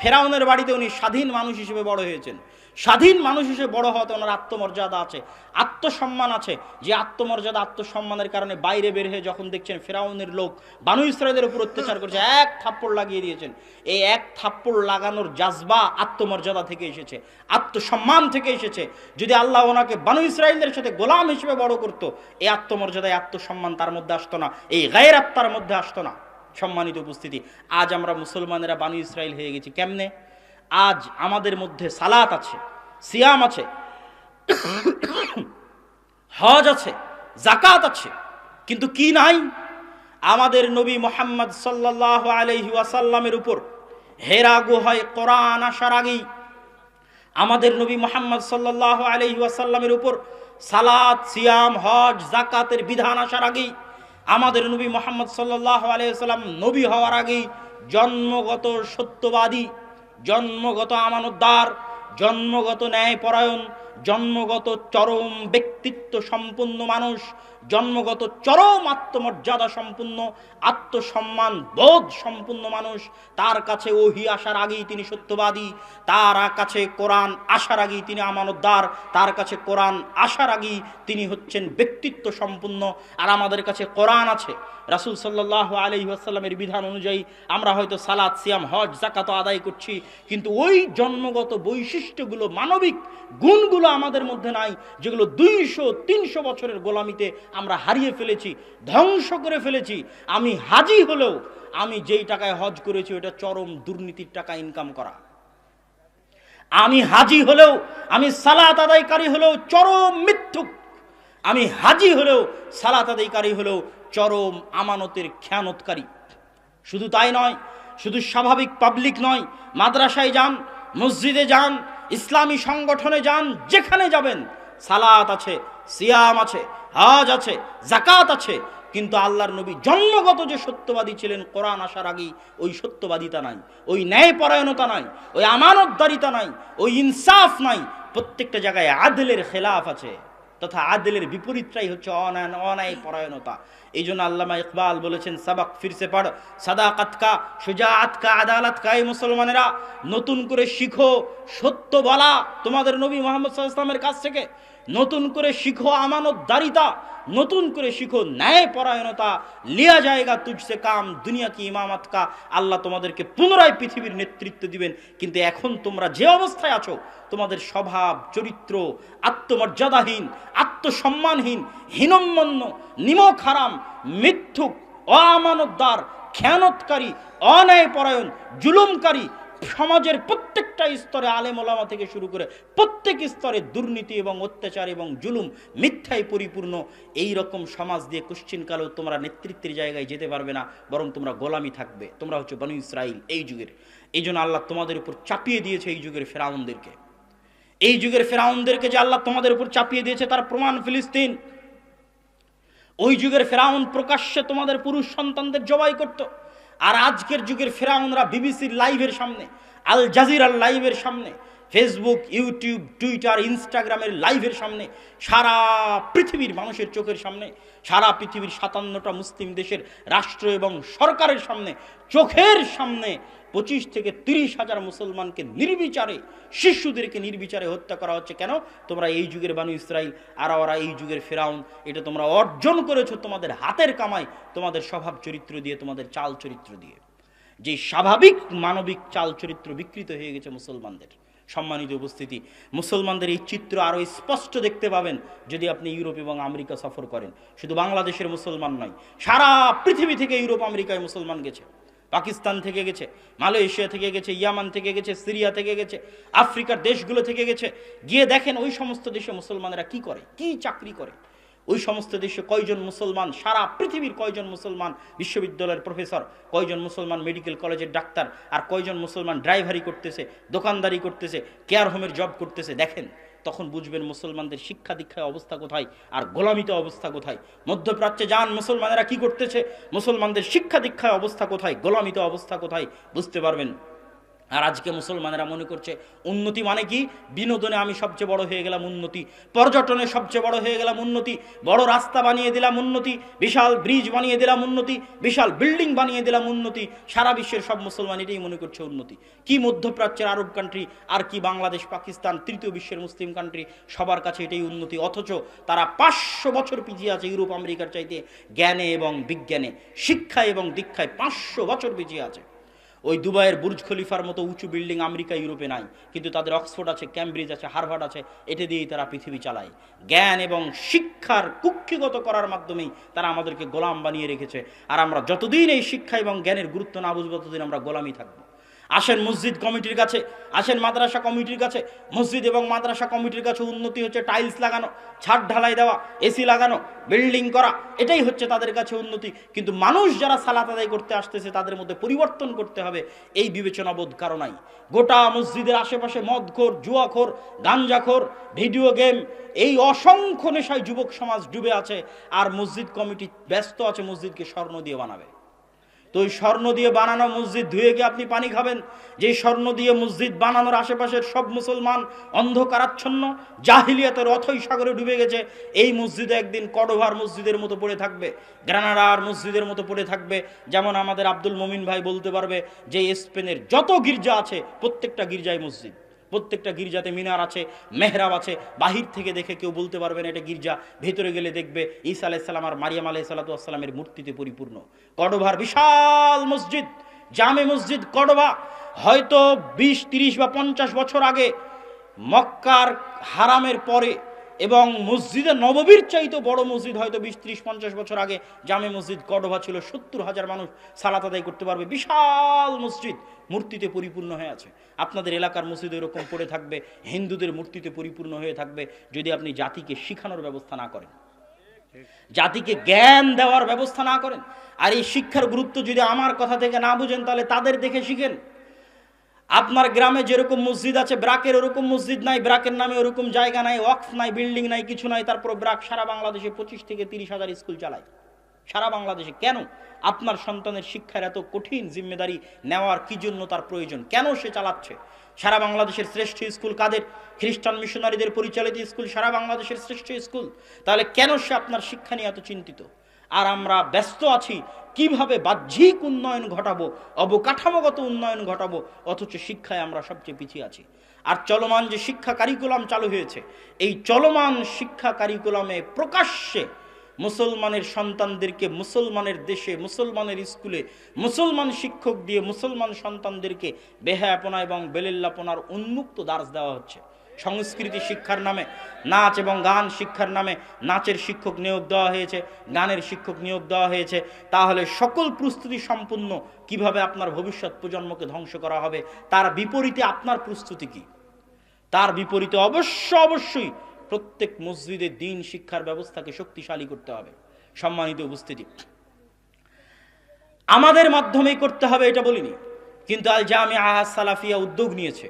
ফেরাউনের বাড়িতে উনি স্বাধীন মানুষ হিসেবে বড় হয়েছেন, স্বাধীন মানুষ হিসেবে বড় হওয়াতে ওনার আত্মমর্যাদা আছে, আত্মসম্মান আছে, যে আত্মমর্যাদা আত্মসম্মানের কারণে বাইরে বের হয়ে যখন দেখছেন ফেরাউনের লোক বানু ইসরায়েলের উপর অত্যাচার করছে, এক থাপ্পড় লাগিয়ে দিয়েছেন। এই এক থাপ্পড় লাগানোর জাজবা আত্মমর্যাদা থেকে এসেছে, আত্মসম্মান থেকে এসেছে। যদি আল্লাহ ওনাকে বানু ইসরায়েলদের সাথে গোলাম হিসেবে বড় করতো, এই আত্মমর্যাদায় আত্মসম্মান তার মধ্যে আসতো না, এই গায়রাত তার মধ্যে আসতো না। সম্মানিত উপস্থিতি, আজ আমরা মুসলমানেরা বানু ইসরায়েল হয়ে গেছি কেমনে? আজ আমাদের মধ্যে সালাত আছে, সিয়াম আছে, হজ আছে, যাকাত আছে, কিন্তু কি নাই? আমাদের নবী মুহাম্মদ সাল্লাল্লাহু আলাইহি ওয়াসাল্লামের উপর হেরা গুহায় কোরআন আসার আগেই আমাদের নবী মুহাম্মদ সাল্লাল্লাহু আলাইহি ওয়াসাল্লামের উপর সালাত, সিয়াম, হজ, যাকাতের বিধান আসার আগেই আমাদের নবী মুহাম্মদ সাল্লাল্লাহু আলাইহি ওয়াসাল্লাম নবী হওয়ার আগেই জন্মগত সত্যবাদী, জন্মগত আমানতদার, জন্মগত ন্যায়পরায়ণ, জন্মগত চরম ব্যক্তিত্ব সম্পন্ন মানুষ, জন্মগত চরম আত্মমর্যাদা সম্পন্ন, আত্মসম্মান বোধ সম্পন্ন মানুষ। তার কাছে ওহী আসার আগেই তিনি সত্যবাদী, তার কাছে কোরআন আসার আগেই তিনি আমানতদার, তার কাছে কোরআন আসার আগেই তিনি হচ্ছেন ব্যক্তিত্ব সম্পন্ন। আর আমাদের কাছে কোরআন আছে, রাসূল সাল্লাল্লাহু আলাইহি ওয়াসাল্লামের বিধান অনুযায়ী আমরা হয়তো সালাত, সিয়াম, হজ, যাকাত আদায় করছি, কিন্তু ওই জন্মগত বৈশিষ্ট্যগুলো, মানবিক গুণগুলো আমাদের মধ্যে নাই, যেগুলো 200-300 বছরের গোলামিতে আমরা হারিয়ে ফেলেছি, ধ্বংস করে ফেলেছি। আমি হাজি হলেও আমি যেই টাকায় হজ করেছি ওটা চরম দুর্নীতির টাকা ইনকাম করা। আমি হাজি হলেও, আমি সালাত আদায়কারী হলেও চরম মিথ্যুক। আমি হাজি হলেও, সালাত আদায়কারী হলেও চরম আমানতের খেয়ানতকারী। শুধু তাই নয়, শুধু স্বাভাবিক পাবলিক নয়, মাদ্রাসায় যান, মসজিদে যান, ইসলামী সংগঠনে যান, যেখানে যাবেন সালাত আছে, সিয়াম আছে, হজ আছে, যাকাত আছে, কিন্তু আল্লাহর নবী জন্মগত যে সত্যবাদী ছিলেন কোরআন আসার আগেই, ওই সত্যবাদিতা নাই, ওই ন্যায়পরায়ণতা নাই, ওই আমানতদারিতা নাই, ওই ইনসাফ নাই। প্রত্যেকটা জায়গায় আদলের খেলাফ আছে, তথা আদলের বিপরীতটাই হচ্ছে অন্যায় পরায়ণতা। এই জন্য আল্লামা ইকবাল বলেছেন, সাবাক ফিরসে পড়, সাদাকাত কা, শুজাআত কা, আদালত কা। এই মুসলমানেরা নতুন করে শিখো সত্য বলা তোমাদের নবী মুহাম্মদ সাল্লাল্লাহু আলাইহি ওয়াসাল্লামের কাছ থেকে, নতুন করে শিখো আমানতদারিতা, নতুন করে শিখো ন্যায় পরায়ণতা। লিয়া জায়গা তুঝসে কাম, দুনিয়া কি ইমামত কা। আল্লাহ তোমাদেরকে পুনরায় পৃথিবীর নেতৃত্ব দিবেন, কিন্তু এখন তোমরা যে অবস্থায় আছো, তোমাদের স্বভাব চরিত্র আত্মমর্যাদাহীন, আত্মসম্মানহীন, হীনম্মন্য, নিমক হারাম, মিথ্যুক, অমানতদার, খেয়ানতকারী, অন্যায়পরায়ণ, জুলুমকারী। সমাজের প্রত্যেকটা স্তরে, আলেম ওলামা থেকে শুরু করে প্রত্যেক স্তরে দুর্নীতি এবং অত্যাচার এবং জুলুম, মিথ্যায় পরিপূর্ণ। এই রকম সমাজ দিয়ে কোশ্চিনকালেও তোমরা নেতৃত্বের জায়গায় যেতে পারবে না, বরং তোমরা গোলামি থাকবে। তোমরা হচ্ছে বনু ইসরাইল এই যুগের। এই জন্য আল্লাহ তোমাদের উপর চাপিয়ে দিয়েছে এই যুগের ফেরাউনদেরকে। এই যুগের ফেরাউনদেরকে যে আল্লাহ তোমাদের উপর চাপিয়ে দিয়েছে তার প্রমাণ ফিলিস্তিন। ওই যুগের ফেরাউন প্রকাশ্যে তোমাদের পুরুষ সন্তানদের জবাই করত, আর আজকের যুগের ফেরাউনরা বিবিসির লাইভের সামনে, আল জাজিরার লাইভের সামনে, ফেসবুক, ইউটিউব, টুইটার, ইনস্টাগ্রামের লাইভের সামনে, সারা পৃথিবীর মানুষের চোখের সামনে, সারা পৃথিবীর 57টা মুসলিম দেশের রাষ্ট্র এবং সরকারের সামনে, চোখের সামনে 25 থেকে 30 হাজার মুসলমানকে নির্বিচারে, শিশুদেরকে নির্বিচারে হত্যা করা হচ্ছে। কেন? তোমরা এই যুগের বানু ইসরাইল, আর ওরা এই যুগের ফেরাউন। এটা তোমরা অর্জন করেছো তোমাদের হাতের কামাই, তোমাদের স্বভাব চরিত্র দিয়ে, তোমাদের চাল চরিত্র দিয়ে। যে স্বাভাবিক মানবিক চাল চরিত্র বিকৃত হয়ে গেছে মুসলমানদের। সম্মানিত উপস্থিতি, মুসলমানদের এই চিত্র আরও স্পষ্ট দেখতে পাবেন যদি আপনি ইউরোপ এবং আমেরিকা সফর করেন। শুধু বাংলাদেশের মুসলমান নয়, সারা পৃথিবী থেকে ইউরোপ আমেরিকায় মুসলমান গেছে। পাকিস্তান থেকে গেছে, মালয়েশিয়া থেকে গেছে, ইয়ামান থেকে গেছে, সিরিয়া থেকে গেছে, আফ্রিকার দেশগুলো থেকে গেছে। গিয়ে দেখেন ওই সমস্ত দেশে মুসলমানেরা কি করে, কি চাকরি করে। ওই সমস্ত দেশে কয়জন মুসলমান, সারা পৃথিবীর কয়জন মুসলমান বিশ্ববিদ্যালয়ের প্রফেসর, কয়জন মুসলমান মেডিকেল কলেজের ডাক্তার, আর কয়জন মুসলমান ড্রাইভারি করতেছে, দোকানদারি করতেছে, কেয়ার হোমের জব করতেছে। দেখেন, তখন বুঝবেন মুসলমানদের শিক্ষা দীক্ষায় অবস্থা কোথায় আর গোলামিতে অবস্থা কোথায়। মধ্যপ্রাচ্যে যান, মুসলমানেরা কি করতেছে, মুসলমানদের শিক্ষা দীক্ষায় অবস্থা কোথায়, গোলামিতে অবস্থা কোথায়, বুঝতে পারবেন। আর আজকে মুসলমানেরা মনে করছে উন্নতি মানে কি, বিনোদনে আমি সবচেয়ে বড় হয়ে গেলাম উন্নতি, পর্যটনে সবচেয়ে বড় হয়ে গেলাম উন্নতি, বড় রাস্তা বানিয়ে দিলাম উন্নতি, বিশাল ব্রিজ বানিয়ে দিলাম উন্নতি, বিশাল বিল্ডিং বানিয়ে দিলাম উন্নতি। সারা বিশ্বের সব মুসলমান এটাই মনে করছে উন্নতি। কি মধ্যপ্রাচ্যের আরব কান্ট্রি, আর কি বাংলাদেশ, পাকিস্তান, তৃতীয় বিশ্বের মুসলিম কান্ট্রি, সবার কাছে এটাই উন্নতি। অথচ তারা 500 বছর পিছিয়ে আছে ইউরোপ আমেরিকার চাইতে, জ্ঞানে এবং বিজ্ঞানে, শিক্ষায় এবং দীক্ষায় 500 বছর পিছিয়ে আছে। ওই দুবাইয়ের বুর্জ খলিফার মতো উঁচু বিল্ডিং আমেরিকা ইউরোপে নাই, কিন্তু তাদের অক্সফোর্ড আছে, ক্যামব্রিজ আছে, হার্ভার্ড আছে, এটা দিয়েই তারা পৃথিবী চালায়। জ্ঞান এবং শিক্ষার কুক্ষিগত করার মাধ্যমেই তারা আমাদেরকে গোলাম বানিয়ে রেখেছে। আর আমরা যতদিন এই শিক্ষা এবং জ্ঞানের গুরুত্ব না বুঝবো ততদিন আমরা গোলামই থাকবো। আসেন মসজিদ কমিটির কাছে, আসেন মাদ্রাসা কমিটির কাছে। মসজিদ এবং মাদ্রাসা কমিটির কাছে উন্নতি হচ্ছে টাইলস লাগানো, ছাদ ঢালাই দেওয়া, এসি লাগানো, বিল্ডিং করা, এটাই হচ্ছে তাদের কাছে উন্নতি। কিন্তু মানুষ যারা সালাত আদায় করতে আসতেছে তাদের মধ্যে পরিবর্তন করতে হবে, এই বিবেচনাবোধ কারো নাই। গোটা মসজিদের আশেপাশে মদখোর, জুয়াখোর, গাঞ্জাখোর, ভিডিও গেম, এই অসংখ্য নেশায় যুবক সমাজ ডুবে আছে। আর মসজিদ কমিটি ব্যস্ত আছে মসজিদকে স্বর্ণ দিয়ে বানাবে। তো ওই স্বর্ণ দিয়ে বানানো মসজিদ ধুয়ে গিয়ে আপনি পানি খাবেন? যে স্বর্ণ দিয়ে মসজিদ বানানোর আশেপাশের সব মুসলমান অন্ধকারাচ্ছন্ন জাহিলিয়াতের অথৈ সাগরে ডুবে গেছে, এই মসজিদে একদিন কডোভার মসজিদের মতো পড়ে থাকবে, গ্রানাডার মসজিদের মতো পড়ে থাকবে। যেমন আমাদের আব্দুল মমিন ভাই বলতে পারবে যে স্পেনের যত গির্জা আছে প্রত্যেকটা গির্জায় মসজিদ, প্রত্যেকটা গির্জাতে মিনার আছে, মেহরাব আছে। বাহির থেকে দেখে কেউ বলতে পারবে না এটা গির্জা, ভেতরে গেলে দেখবে ঈসা আলাইহিসসালাম আর মারিয়াম আলাইহিসসালামের মূর্তিতে পরিপূর্ণ। কডোভার বিশাল মসজিদ, জামে মসজিদ কডোভা, হয়তো 20, 30 বা 50 বছর আগে মক্কার হারামের পরে, এবং মসজিদে নববীর চাইতে বড় মসজিদ হয়তো 20, 30, 50 বছর আগে জামে মসজিদ কডোভা ছিল। 70,000 মানুষ সালাত আদায় করতে পারবে, বিশাল মসজিদ, মূর্তিতে পরিপূর্ণ হয়ে আছে। আপনাদের এলাকার মসজিদ এরকম পড়ে থাকবে, হিন্দুদের মূর্তিতে পরিপূর্ণ হয়ে থাকবে, যদি আপনি জাতিকে শিখানোর ব্যবস্থা না করেন, জাতিকে জ্ঞান দেওয়ার ব্যবস্থা না করেন। আর এই শিক্ষার গুরুত্ব যদি আমার কথা থেকে না বুঝেন তাহলে তাদের দেখে শিখেন। আপনার গ্রামে যেরকম মসজিদ আছে, ব্রাকের ওরকম মসজিদ নাই, ব্রাকের নামে ওরকম জায়গা নাই, ওয়াকফ নাই, বিল্ডিং নাই, কিছু নাই। তারপর ব্রাক সারা বাংলাদেশে 25 থেকে 30,000 স্কুল চালায়, সারা বাংলাদেশে। কেন? আপনার সন্তানের শিক্ষার এত কঠিন জিম্মেদারি নেওয়ার কি জন্য তার প্রয়োজন, কেন সে চালাচ্ছে? সারা বাংলাদেশের শ্রেষ্ঠ স্কুল কাদের? খ্রিস্টান মিশনারিদের পরিচালিত স্কুল সারা বাংলাদেশের শ্রেষ্ঠ স্কুল। তাহলে কেন সে আপনার শিক্ষা নিয়ে এত চিন্তিত? আর আমরা ব্যস্ত আছি কিভাবে বাহ্যিক উন্নয়ন ঘটাবো, অবকাঠামোগত উন্নয়ন ঘটাবো, অথচ শিক্ষায় আমরা সবচেয়ে পিছিয়ে আছি। আর চলমান যে শিক্ষা কারিকুলাম চালু হয়েছে, এই চলমান শিক্ষা কারিকুলামে প্রকাশ্যে মুসলমানের সন্তানদেরকে মুসলমানের দেশে, মুসলমানের স্কুলে, মুসলমান শিক্ষক দিয়ে মুসলমান সন্তানদেরকে বেহায়াপনা এবং বেলিল্লাপনার উন্মুক্ত দার্স দেওয়া হচ্ছে। সংস্কৃতি শিক্ষার নামে, নাচ এবং গান শিক্ষার নামে নাচের শিক্ষক নিয়োগ দেওয়া হয়েছে, গানের শিক্ষক নিয়োগ দেওয়া হয়েছে। তাহলে সকল প্রস্তুতি সম্পূর্ণ, কিভাবে আপনার ভবিষ্যৎ প্রজন্মকে ধ্বংস করা হবে তার বিপরীতে আপনার প্রস্তুতি কি? তার বিপরীতে অবশ্যই প্রত্যেক মসজিদে দ্বীন শিক্ষার ব্যবস্থাকে শক্তিশালী করতে হবে। সম্মানিত উপস্থিতি, আমাদের মাধ্যমেই করতে হবে এটা বলিনি, কিন্তু আল জামিয়া সালাফিয়া উদ্যোগ নিয়েছে,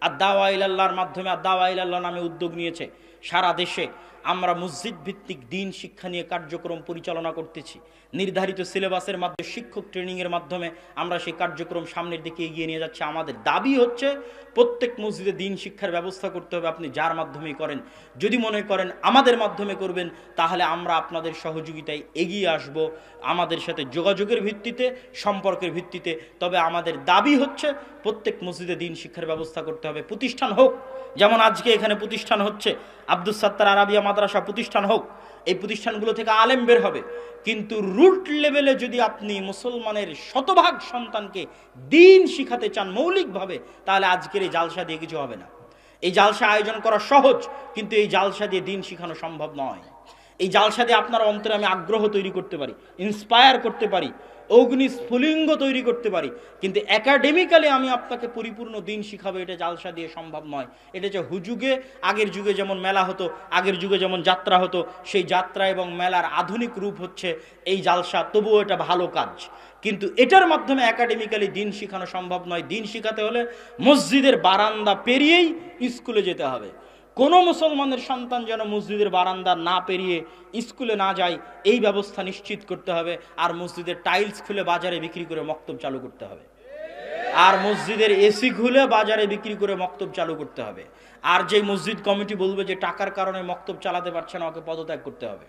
আর দাওয়া ইলাল্লাহর মাধ্যমে, আর দাওয়া ইলাল্লাহ নামে উদ্যোগ নিয়েছে। সারা দেশে আমরা মসজিদ ভিত্তিক দ্বীন শিক্ষা নিয়ে কার্যক্রম পরিচালনা করতেছি। নির্ধারিত সিলেবাসের মাধ্যমে, শিক্ষক ট্রেনিংয়ের মাধ্যমে আমরা সেই কার্যক্রম সামনের দিকে এগিয়ে নিয়ে যাচ্ছি। আমাদের দাবি হচ্ছে প্রত্যেক মসজিদে দ্বীন শিক্ষার ব্যবস্থা করতে হবে। আপনি যার মাধ্যমেই করেন, যদি মনে করেন আমাদের মাধ্যমে করবেন, তাহলে আমরা আপনাদের সহযোগিতায় এগিয়ে আসব, আমাদের সাথে যোগাযোগের ভিত্তিতে, সম্পর্কের ভিত্তিতে। তবে আমাদের দাবি হচ্ছে প্রত্যেক মসজিদে দ্বীন শিক্ষার ব্যবস্থা করতে হবে। প্রতিষ্ঠান হোক, যেমন আজকে এখানে প্রতিষ্ঠান হচ্ছে, আব্দুস সাত্তার আরাবিয়া মাদ্রাসা প্রতিষ্ঠান হোক, এই প্রতিষ্ঠানগুলো থেকে আলেম বের হবে। কিন্তু রুট লেভেলে যদি আপনি মুসলমানের শতভাগ সন্তানকে দ্বীন শিখাতে চান মৌলিকভাবে, তাহলে আজকের এই জালসা দিয়ে কিছু হবে না। এই জালসা আয়োজন করা সহজ, কিন্তু এই জালসা দিয়ে দ্বীন শিখানো সম্ভব নয়। এই জালসা দিয়ে আপনার অন্তরে আমি আগ্রহ তৈরি করতে পারি, ইন্সপায়ার করতে পারি, অগ্নি স্ফুলিঙ্গ তৈরি করতে পারি, কিন্তু একাডেমিক্যালি আমি আপনাকে পরিপূর্ণ দিন শিখাবো, এটা জালসা দিয়ে সম্ভব নয়। এটা যে হুজুগে, আগের যুগে যেমন মেলা হতো, আগের যুগে যেমন যাত্রা হতো, সেই যাত্রা এবং মেলার আধুনিক রূপ হচ্ছে এই জালসা। তবুও এটা ভালো কাজ, কিন্তু এটার মাধ্যমে একাডেমিক্যালি দিন শিখানো সম্ভব নয়। দিন শিখাতে হলে মসজিদের বারান্দা পেরিয়েই স্কুলে যেতে হবে। কোনো মুসলমানের সন্তান যেন মসজিদের বারান্দা না পেরিয়ে স্কুলে না যায়, এই ব্যবস্থা নিশ্চিত করতে হবে। আর মসজিদের টাইলস খুলে বাজারে বিক্রি করে মক্তব চালু করতে হবে। আর মসজিদের এসি খুলে বাজারে বিক্রি করে মক্তব চালু করতে হবে। আর যে মসজিদ কমিটি বলবে যে টাকার কারণে মক্তব চালাতে পারছে না, ওকে পদত্যাগ করতে হবে।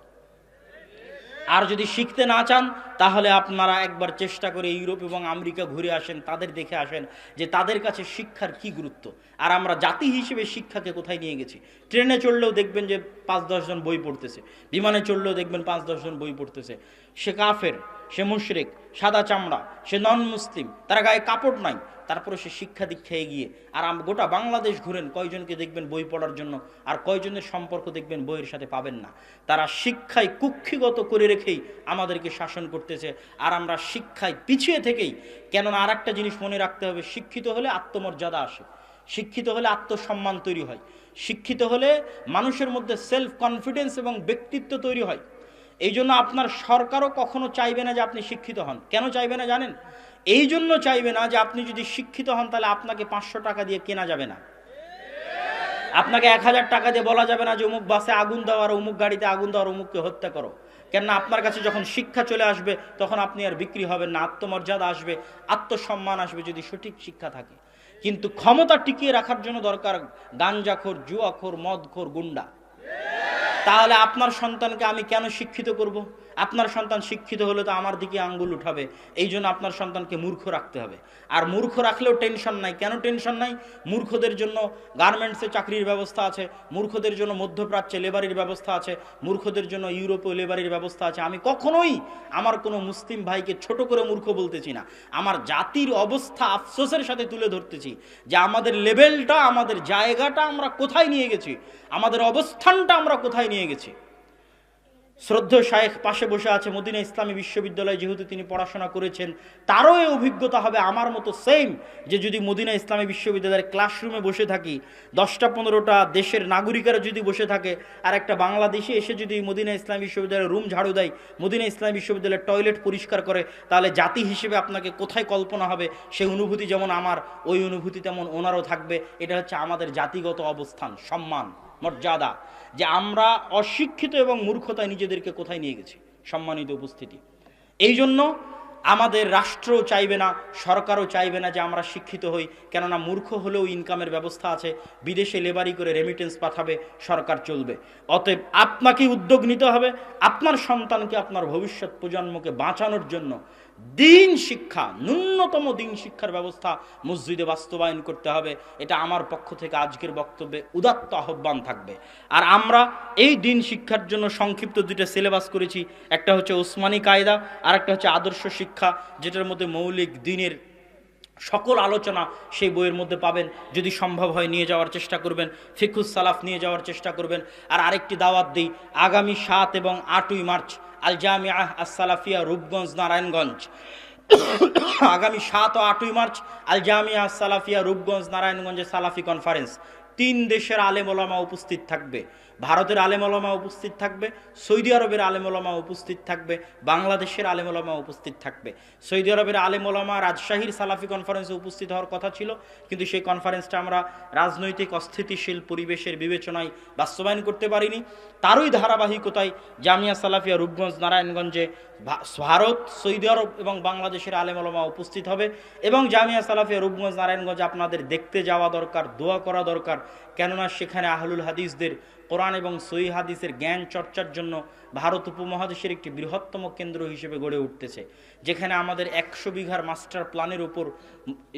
আর যদি শিখতে না চান তাহলে আপনারা একবার চেষ্টা করে ইউরোপ এবং আমেরিকা ঘুরে আসেন, তাদের দেখে আসেন যে তাদের কাছে শিক্ষার কি গুরুত্ব, আর আমরা জাতি হিসেবে শিক্ষাকে কোথায় নিয়ে গেছি। ট্রেনে চড়লেও দেখবেন যে 5-10 জন বই পড়তেছে, বিমানে চড়লেও দেখবেন 5-10 জন বই পড়তেছে। সে কাফের, সে মুশরিক, সাদা চামড়া, সে নন মুসলিম, তার গায়ে কাপড় নাই, তারপরে সে শিক্ষা দীক্ষায় গিয়ে। আর গোটা বাংলাদেশ ঘুরেন, কয়জনকে দেখবেন বই পড়ার জন্য, আর কয়জনের সম্পর্ক দেখবেন বইয়ের সাথে পাবেন না। তারা শিক্ষায় কুক্ষিগত করে রেখেই আমাদেরকে শাসন করতেছে, আর আমরা শিক্ষায় পিছিয়ে থেকেই। কেননা আর একটা জিনিস মনে রাখতে হবে, শিক্ষিত হলে আত্মমর্যাদা আসে, শিক্ষিত হলে আত্মসম্মান তৈরি হয়, শিক্ষিত হলে মানুষের মধ্যে সেলফ কনফিডেন্স এবং ব্যক্তিত্ব তৈরি হয়। এই জন্য আপনার সরকারও কখনো চাইবে না যে আপনি শিক্ষিত হন। কেন চাইবে না জানেন? এই জন্য চাইবে না যে আপনি যদি শিক্ষিত হন তাহলে আপনাকে 500 টাকা দিয়ে কেনা যাবে না, আপনাকে 1000 টাকা দিয়ে বলা যাবে না যে অমুক বাসে আগুন দাও আর অমুক গাড়িতে আগুন দাও আর অমুককে হত্যা করো। কেননা আপনার কাছে যখন শিক্ষা চলে আসবে তখন আপনি আর বিক্রি হবেন না, আত্মমর্যাদা আসবে, আত্মসম্মান আসবে যদি সঠিক শিক্ষা থাকে। কিন্তু ক্ষমতা টিকিয়ে রাখার জন্য দরকার গাঞ্জাখোর, জুয়াখোর, মদখোর, গুন্ডা। তাহলে আপনার সন্তানকে আমি কেন শিক্ষিত করব? আপনার সন্তান শিক্ষিত হলে তো আমার দিকে আঙ্গুল উঠাবে। এই জন্য আপনার সন্তানকে মূর্খ রাখতে হবে। আর মূর্খ রাখলেও টেনশন নাই। কেন টেনশন নাই? মূর্খদের জন্য গার্মেন্টসে চাকরির ব্যবস্থা আছে, মূর্খদের জন্য মধ্যপ্রাচ্যে লেবারির ব্যবস্থা আছে, মূর্খদের জন্য ইউরোপে লেবারির ব্যবস্থা আছে। আমি কখনোই আমার কোনো মুসলিম ভাইকে ছোট করে মূর্খ বলতেছি না, আমার জাতির অবস্থা আফসোসের সাথে তুলে ধরতেছি যে আমাদের লেভেলটা, আমাদের জায়গাটা আমরা কোথায় নিয়ে গেছি, আমাদের অবস্থানটা আমরা কোথায় নিয়ে গেছি। শ্রদ্ধেয় শায়েখ পাশে বসে আছে, মদিনা ইসলামী বিশ্ববিদ্যালয়ে যেহেতু তিনি পড়াশোনা করেছেন, তারও এই অভিজ্ঞতা হবে আমার মতো সেম, যে যদি মদিনা ইসলামী বিশ্ববিদ্যালয়ের ক্লাসরুমে বসে থাকি, 10টা-15টা দেশের নাগরিকেরা যদি বসে থাকে, আর একটা বাংলাদেশি এসে যদি মদিনা ইসলামী বিশ্ববিদ্যালয়ের রুম ঝাড়ু দেয়, মদিনা ইসলামী বিশ্ববিদ্যালয়ের টয়লেট পরিষ্কার করে, তাহলে জাতি হিসেবে আপনাকে কোথায় কল্পনা হবে, সেই অনুভূতি যেমন আমার, ওই অনুভূতি তেমন ওনারও থাকবে। এটা হচ্ছে আমাদের জাতিগত অবস্থান, সম্মান, মর্যাদা, যে আমরা অশিক্ষিত এবং মূর্খতায় নিজেদেরকে কোথায় নিয়ে গেছি। সম্মানিত উপস্থিতি, এই জন্য আমাদের রাষ্ট্রও চাইবে না, সরকারও চাইবে না যে আমরা শিক্ষিত হই। কেননা মূর্খ হলেও ইনকামের ব্যবস্থা আছে, বিদেশে লেবারি করে রেমিটেন্স পাঠাবে, সরকার চলবে। অতএব আপনাকে উদ্যোগ নিতে হবে, আপনার সন্তানকে, আপনার ভবিষ্যৎ প্রজন্মকে বাঁচানোর জন্য দিন শিক্ষা, ন্যূনতম দিন শিক্ষার ব্যবস্থা মসজিদে বাস্তবায়ন করতে হবে। এটা আমার পক্ষ থেকে আজকের বক্তব্যে উদাত্ত আহ্বান থাকবে। আর আমরা এই দিন শিক্ষার জন্য সংক্ষিপ্ত 2টা সিলেবাস করেছি, একটা হচ্ছে ওসমানী কায়দা, আর একটা হচ্ছে আদর্শ শিক্ষা, যেটার মধ্যে মৌলিক দিনের সকল আলোচনা সেই বইয়ের মধ্যে পাবেন। যদি সম্ভব হয় নিয়ে যাওয়ার চেষ্টা করবেন, ফিকহুস সালাফ নিয়ে যাওয়ার চেষ্টা করবেন। আর আরেকটি দাওয়াত দিই, আগামী 7 এবং 8ই মার্চ আল জামিয়া আস সালাফিয়া, রূপগঞ্জ, নারায়ণগঞ্জ। আগামী 7 ও 8ই মার্চ আল জামিয়া আস সালাফিয়া, রূপগঞ্জ, নারায়ণগঞ্জে সালাফি কনফারেন্স। 3 দেশের আলেম ওলামা উপস্থিত থাকবে, ভারতের আলেম ওলামা উপস্থিত থাকবে, সৌদি আরবের আলেম ওলামা উপস্থিত থাকবে, বাংলাদেশের আলেম ওলামা উপস্থিত থাকবে। সৌদি আরবের আলেম ওলামা রাজশাহীর সালাফি কনফারেন্সে উপস্থিত হওয়ার কথা ছিল, কিন্তু সেই কনফারেন্সটা আমরা রাজনৈতিক অস্থিতিশীল পরিবেশের বিবেচনায় বাস্তবায়ন করতে পারিনি। তারই ধারাবাহিকতায় জামিয়া সালাফিয়া রূপগঞ্জ, নারায়ণগঞ্জে ভারত, সৌদি আরব এবং বাংলাদেশের আলেম ওলামা উপস্থিত হবে। এবং জামিয়া সালাফিয়া রূপগঞ্জ, নারায়ণগঞ্জে আপনাদের দেখতে যাওয়া দরকার, দোয়া করা দরকার। কেননা সেখানে আহলুল হাদিসদের কোরআন এবং সহিহ হাদিসের জ্ঞান চর্চার জন্য ভারত উপমহাদেশের একটি বৃহত্তম কেন্দ্র হিসেবে গড়ে উঠতেছে, যেখানে আমাদের 100 বিঘার মাস্টার প্ল্যানের উপর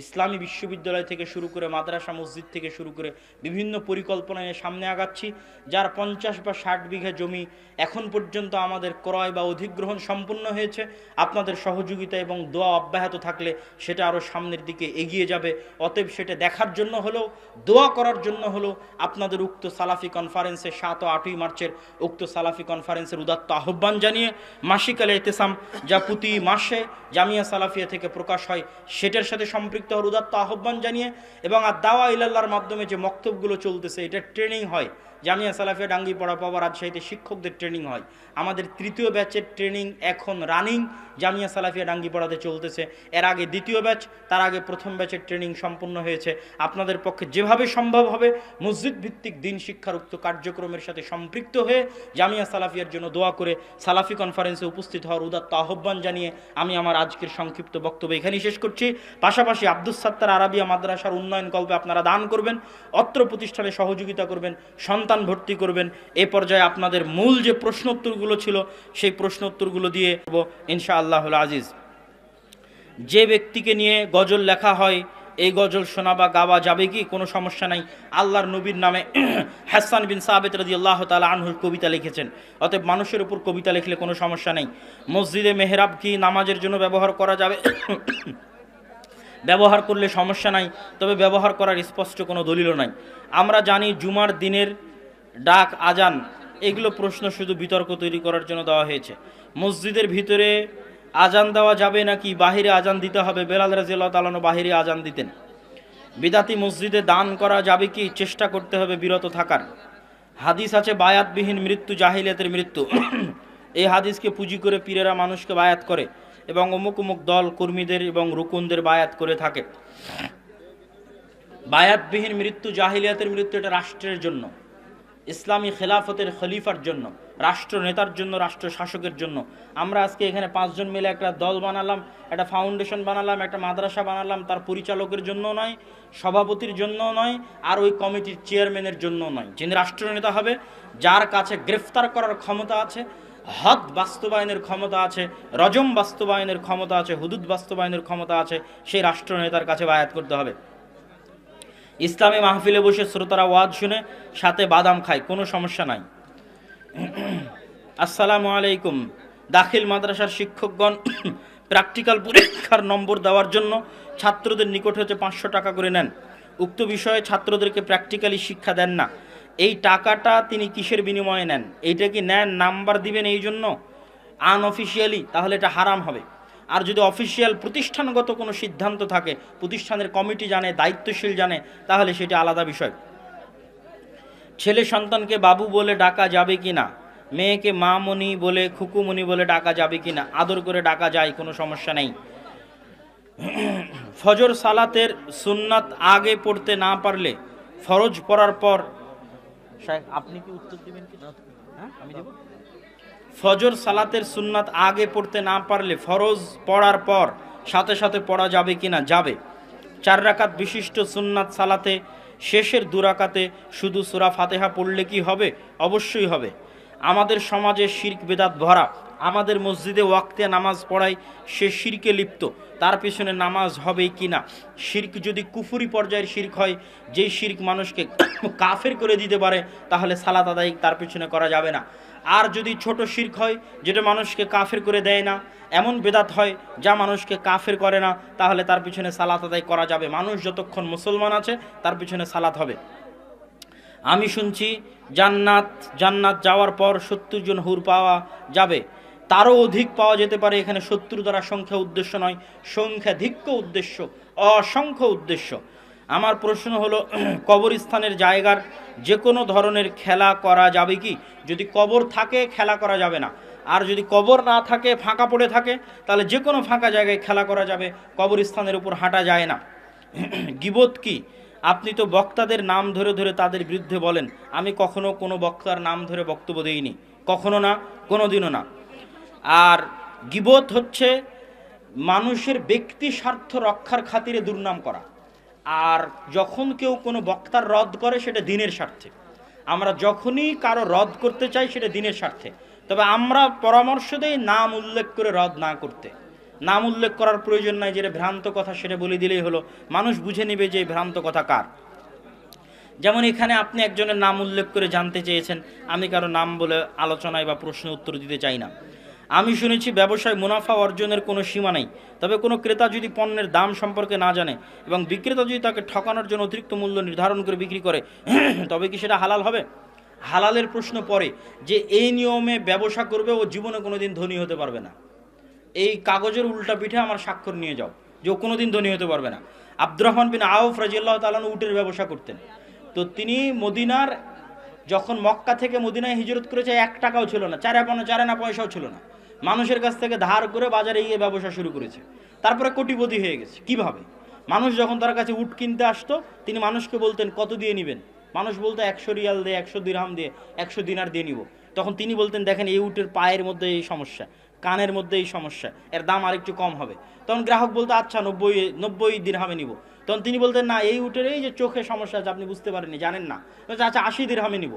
ইসলামী বিশ্ববিদ্যালয় থেকে শুরু করে মাদ্রাসা, মসজিদ থেকে শুরু করে বিভিন্ন পরিকল্পনা নিয়ে সামনে আগাচ্ছি। যার 50 বা 60 বিঘা জমি এখন পর্যন্ত আমাদের ক্রয় বা অধিগ্রহণ সম্পূর্ণ হয়েছে। আপনাদের সহযোগিতা এবং দোয়া অব্যাহত থাকলে সেটা আরও সামনের দিকে এগিয়ে যাবে। অতএব সেটা দেখার জন্য হলেও, দোয়া করার জন্য হলেও আপনাদের উক্ত সালাফি কনফারেন্সে 7 ও 8ই মার্চের উক্ত সালাফি কনফারেন্সের উদাত্ত আহ্বান জানিয়ে মাসিক আল ইতিসাম, যা প্রতি মাসে জামিয়া সালাফিয়া থেকে প্রকাশ হয়, সেটার সাথে সম্পৃক্ত হওয়ার উদাত্ত আহ্বান জানিয়ে, এবং আর দাওয়া ইলাল্লাহর মাধ্যমে যে মক্তবগুলো চলতেছে, এটা ট্রেনিং হয়। জামিয়া সালাফিয়া ডাঙ্গিপাড়া পাওয়া রাজশাহীতে শিক্ষকদের ট্রেনিং হয়। আমাদের 3য় ব্যাচের ট্রেনিং এখন রানিং জামিয়া সালাফিয়া ডাঙ্গিপাড়াতে চলতেছে। এর আগে 2য় ব্যাচ, তার আগে 1ম ব্যাচের ট্রেনিং সম্পূর্ণ হয়েছে। আপনাদের পক্ষে যেভাবে সম্ভব হবে মসজিদ ভিত্তিক দিন শিক্ষার উক্ত কার্যক্রমের সাথে সম্পৃক্ত হয়ে জামিয়া সালাফিয়ার জন্য দোয়া করে সালাফি কনফারেন্সে উপস্থিত হওয়ার উদাত্ত আহ্বান জানিয়ে আমি আমার আজকের সংক্ষিপ্ত বক্তব্য এখানেই শেষ করছি। পাশাপাশি আব্দুস সাত্তার আরাবিয়া মাদ্রাসার উন্নয়ন কল্পে আপনারা দান করবেন, অত্র প্রতিষ্ঠানে সহযোগিতা করবেন, সন্তান ভর্তি করবেন। এ পর্যায়ে আপনাদের মূল যে প্রশ্নোত্তরগুলো ছিল সেই প্রশ্নোত্তরগুলো দিয়ে ইনশাআল্লাহুল আজিজ। যে ব্যক্তিকে নিয়ে গজল লেখা হয় এই গজল শোনা বা গাওয়া যাবে কি? কোনো সমস্যা নাই। আল্লাহর নবীর নামে হাসান বিন সাবিত রাদিয়াল্লাহু তাআলা আনহুর কবিতা লিখেছেন, অতএব মানুষের উপর কবিতা লিখলে কোনো সমস্যা নেই। মসজিদে মেহরাব কি নামাজের জন্য ব্যবহার করা যাবে? ব্যবহার করলে সমস্যা নাই, তবে ব্যবহার করার স্পষ্ট কোনো দলিলও নাই। আমরা জানি জুমার দিনের ডাক, আজান, এগুলো প্রশ্ন শুধু বিতর্ক তৈরি করার জন্য দেওয়া হয়েছে। মসজিদের ভিতরে আজান দেওয়া যাবে নাকি বাহিরে আজান দিতে হবে? বেলাল রাদিয়াল্লাহু তাআলা আনহু বাহিরে আজান দিতেন। বিদাতি মসজিদে দান করা যাবে কি? চেষ্টা করতে হবে বিরত থাকার। হাদিস আছে বায়াতবিহীন মৃত্যু জাহিলিয়াতের মৃত্যু। এই হাদিসকে পুঁজি করে পীরেরা মানুষকে বায়াত করে এবং অমুক অমুক দল কর্মীদের এবং রুকুনদের বায়াত করে থাকে। বায়াতবিহীন মৃত্যু জাহিলিয়াতের মৃত্যু, এটা রাষ্ট্রের জন্য, ইসলামী খেলাফতের খলিফার জন্য, রাষ্ট্র নেতার জন্য, রাষ্ট্র শাসকের জন্য। আমরা আজকে এখানে 5 জন মিলে একটা দল বানালাম, একটা ফাউন্ডেশন বানালাম, একটা মাদ্রাসা বানালাম, তার পরিচালকের জন্য নয়, সভাপতির জন্য নয়, আর ওই কমিটির চেয়ারম্যানের জন্য নয়। যিনি রাষ্ট্রনেতা হবে, যার কাছে গ্রেফতার করার ক্ষমতা আছে, হদ বাস্তবায়নের ক্ষমতা আছে, রজম বাস্তবায়নের ক্ষমতা আছে, হুদুদ বাস্তবায়নের ক্ষমতা আছে, সেই রাষ্ট্রনেতার কাছে বায়াত করতে হবে। ইসলামী মাহফিলে বসে শ্রোতারা ওয়াজ শুনে সাথে বাদাম খায়, কোনো সমস্যা নাই। আসসালামু আলাইকুম। দাখিল মাদ্রাসার শিক্ষকগণ প্র্যাকটিক্যাল পরীক্ষার নম্বর দেওয়ার জন্য ছাত্রদের নিকট হতে 500 টাকা করে নেন। উক্ত বিষয়ে ছাত্রদেরকে প্র্যাকটিক্যালি শিক্ষা দেন না। এই টাকাটা তিনি কিসের বিনিময়ে নেন? এইটা কি নেন নাম্বার দিবেন এই জন্য আনঅফিসিয়ালি? তাহলে এটা হারাম হবে। আর যদি অফিসিয়াল প্রতিষ্ঠানগত কোনো সিদ্ধান্ত থাকে, প্রতিষ্ঠানের কমিটি জানে, দায়িত্বশীল জানে, তাহলে সেটা আলাদা বিষয়। ছেলে সন্তানকে বাবু বলে ডাকা যাবে কি না? মেয়েকে মামনি বলে, খুকুমনি বলে ডাকা যাবে কি না? আদর করে ডাকা যায়, কোনো সমস্যা নেই। ফজর সালাতের সুন্নাত আগে পড়তে না পারলে ফরজ পড়ার পর, আপনি কি উত্তর দিবেন কি? হ্যাঁ, আমি দেব। ফজর সালাতের সুন্নাত আগে পড়তে না পারলে ফরজ পড়ার পর সাথে সাথে পড়া যাবে কিনা? যাবে। 4 রাকাত বিশিষ্ট সুন্নাত সালাতে শেষের 2 রাকাতে শুধু সূরা ফাতিহা পড়লে কি হবে? অবশ্যই হবে। আমাদের সমাজে শিরক বেদাত ভরা। আমাদের মসজিদে ওয়াক্তে নামাজ পড়ায় সে শিরকে লিপ্ত, তার পেছনে নামাজ হবে কি না? শিরক যদি কুফরি পর্যায়ের শিরক হয়, যেই শিরক মানুষকে কাফের করে দিতে পারে, তাহলে সালাত আদায় তার পেছনে করা যাবে না। আর যদি ছোট শিরক হয়, যেটা মানুষকে কাফের করে দেয় না, এমন বেদাত হয় যা মানুষকে কাফের করে না, তাহলে তার পিছনে সালাত আদায় করা যাবে। মানুষ যতক্ষণ মুসলমান আছে তার পিছনে সালাত হবে। আমি শুনছি জান্নাত যাওয়ার পর 70 জন হুর পাওয়া যাবে, তারও অধিক পাওয়া যেতে পারে। এখানে 70 দ্বারা সংখ্যা উদ্দেশ্য নয়, সংখ্যাধিক্য উদ্দেশ্য, অসংখ্য উদ্দেশ্য। আমার প্রশ্ন হলো, কবরস্থানের জায়গার যে কোনো ধরনের খেলা করা যাবে কি? যদি কবর থাকে খেলা করা যাবে না, আর যদি কবর না থাকে, ফাঁকা পড়ে থাকে, তাহলে যে কোনো ফাঁকা জায়গায় খেলা করা যাবে। কবরস্থানের উপর হাঁটা যায় না। গীবত কি? আপনি তো বক্তাদের নাম ধরে ধরে তাদের বিরুদ্ধে বলেন। আমি কখনো কোনো বক্তার নাম ধরে বক্তব্য দিইনি, কখনো না, কোনোদিনও না। আর গীবত হচ্ছে মানুষের ব্যক্তি স্বার্থ রক্ষার খাতিরে দুর্নাম করা। আর যখন কেউ কোনো বক্তার রদ করে, সেটা দিনের স্বার্থে। আমরা যখনই কারো রদ করতে চাই, সেটা দিনের স্বার্থে। তবে আমরা পরামর্শ দেই নাম উল্লেখ করে রদ না করতে। নাম উল্লেখ করার প্রয়োজন নাই, যেটা ভ্রান্ত কথা সেটা বলে দিলেই হলো, মানুষ বুঝে নেবে যে ভ্রান্ত কথা কার। যেমন এখানে আপনি একজনের নাম উল্লেখ করে জানতে চেয়েছেন, আমি কারো নাম বলে আলোচনায় বা প্রশ্ন উত্তর দিতে চাই না। আমি শুনেছি ব্যবসায় মুনাফা অর্জনের কোনো সীমা নেই, তবে কোনো ক্রেতা যদি পণ্যের দাম সম্পর্কে না জানে এবং বিক্রেতা যদি তাকে ঠকানোর জন্য অতিরিক্ত মূল্য নির্ধারণ করে বিক্রি করে, তবে কি সেটা হালাল হবে? হালালের প্রশ্ন পড়ে যে এই নিয়মে ব্যবসা করবে, ও জীবনে কোনোদিন ধনী হতে পারবে না। এই কাগজের উল্টা পিঠে আমার স্বাক্ষর নিয়ে যাও যে ও কোনোদিন ধনী হতে পারবে না। আব্দুর রহমান বিন আউফ রাদিয়াল্লাহু তাআলা আনহু উটের ব্যবসা করতেন। তো তিনি মদিনার, যখন মক্কা থেকে মদিনায় হিজরত করেছে, 1 টাকাও ছিল না, 4 আনা পয়সাও ছিল না। মানুষের কাছ থেকে ধার করে বাজারে গিয়ে ব্যবসা শুরু করেছে। তারপরে কোটিপতি হয়ে গেছে। কিভাবে? মানুষ যখন তার কাছে উট কিনতে আসতো, তিনি মানুষকে বলতেন কত দিয়ে নেবেন? মানুষ বলতো 100 রিয়াল দিয়ে, 100 দিরহাম দিয়ে, 100 দিনার দিয়ে নিব। তখন তিনি বলতেন দেখেন এই উটের পায়ের মধ্যে এই সমস্যা, কানের মধ্যে এই সমস্যা, এর দাম আরেকটু কম হবে। তখন গ্রাহক বলতো আচ্ছা 90 দিরহামে নিব। তখন তিনি বলতেন না, এই উটের এই যে চোখে সমস্যা আছে, আপনি বুঝতে পারেননি, জানেন না, আচ্ছা 80 দিরহামে নিব।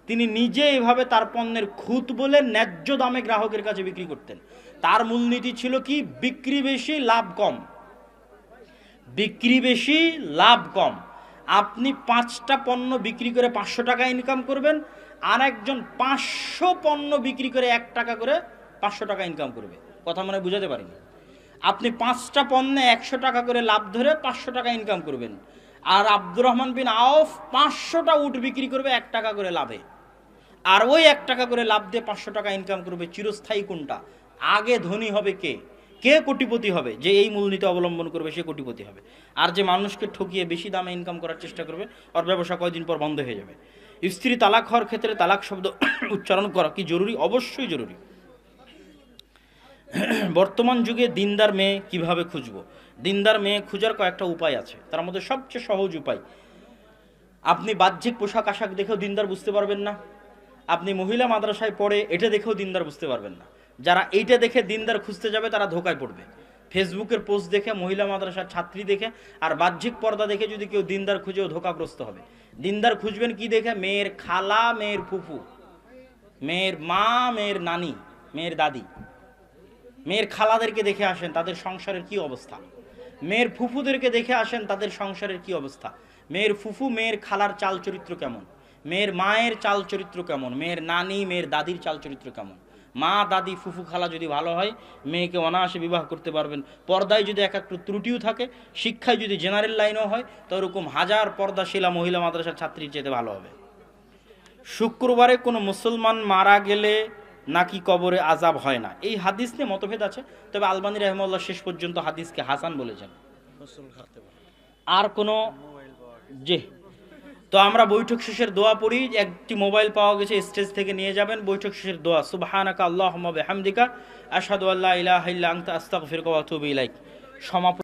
তিনি নিজে এইভাবে তার পণ্যের খুঁত বলে ন্যায্য দামে গ্রাহকের কাছে বিক্রি করতেন। তার মূলনীতি ছিল কি, বিক্রি বেশি লাভ কম, বিক্রি বেশি লাভ কম। আপনি 5টা পণ্য বিক্রি করে 500 টাকা ইনকাম করবেন, আর একজন 500 পণ্য বিক্রি করে 1 টাকা করে 500 টাকা ইনকাম করবে। কথা মনে বুঝাতে পারিনি? আপনি 5টা পণ্যে 100 টাকা করে লাভ ধরে 500 টাকা ইনকাম করবেন, আর আব্দুর রহমান বিন আউফ 500টা উট বিক্রি করবে 1 টাকা করে লাভে, আর ওই 1 টাকা করে লাভ দিয়ে 500 টাকা ইনকাম করবে। চিরস্থায়ী কোনটা? আগে ধনী হবে কে, কে কোটিপতি হবে? যে এই মূলনীতি অবলম্বন করবে সে কোটিপতি হবে। আর যে মানুষকে ঠকিয়ে বেশি দামে ইনকাম করার চেষ্টা করবে, ওর ব্যবসা কয়েকদিন পর বন্ধ হয়ে যাবে। স্ত্রী তালাক হওয়ার ক্ষেত্রে তালাক শব্দ উচ্চারণ করা কি জরুরি? অবশ্যই জরুরি। বর্তমান যুগে দিনদার মেয়ে কিভাবে খুঁজবো? দিনদার মেয়ে খোঁজার কয়েকটা উপায় আছে, তার মধ্যে সবচেয়ে সহজ উপায়, আপনি বাহ্যিক পোশাক আশাক দেখেও দিনদার বুঝতে পারবেন না, আপনি মহিলা মাদ্রাসায় পড়ে এটা দেখেও দিনদার বুঝতে পারবেন না। যারা এইটা দেখে দিনদার খুঁজতে যাবে তারা ধোকায় পড়বে। ফেসবুকের পোস্ট দেখে, মহিলা মাদ্রাসার ছাত্রী দেখে আর বাহ্যিক পর্দা দেখে যদি কেউ দিনদার খুঁজেও ধোকাগ্রস্ত হবে। দিনদার খুঁজবেন কি দেখে? মেয়ের খালা, মেয়ের ফুফু, মেয়ের মা, মেয়ের নানি, মেয়ের দাদি। মেয়ের খালাদেরকে দেখে আসেন তাদের সংসারের কি অবস্থা, মেয়ের ফুফুদেরকে দেখে আসেন তাদের সংসারের কি অবস্থা। মেয়ের ফুফু, মেয়ের খালার চাল চরিত্র কেমন, মেয়ের মায়ের চাল চরিত্র কেমন, মেয়ের নানি, মেয়ের দাদির চাল চরিত্র কেমন। মা, দাদি, ফুফু, খালা যদি ভালো হয়, মেয়েকে অনায়াসে বিবাহ করতে পারবেন। পর্দায় যদি এক একটু ত্রুটিও থাকে, শিক্ষায় যদি জেনারেল লাইনও হয়, তো ওরকম হাজার পর্দাশীলা মহিলা মাদ্রাসার ছাত্রীর চেয়ে ভালো হবে। শুক্রবারে কোনো মুসলমান মারা গেলে নাকি কবরে আজাব হয় না, এই হাদিস নিয়ে মতভেদ আছে। তবে আলবানী রাহিমাহুল্লাহ শেষ পর্যন্ত হাদিসকে হাসান বলেছেন। আর কোনো যে তো আমরা বৈঠক শেষের দোয়া পড়ি। একটি মোবাইল পাওয়া গেছে, স্টেজ থেকে নিয়ে যাবেন। বৈঠক শেষের দোয়া, সুবহানাকা আল্লাহুম্মা বিহামদিকা আশহাদু আল্লা ইলাহা ইল্লা আনতা আস্তাগফিরুকা ওয়া আতুবু ইলাইক। সমাপ্ত।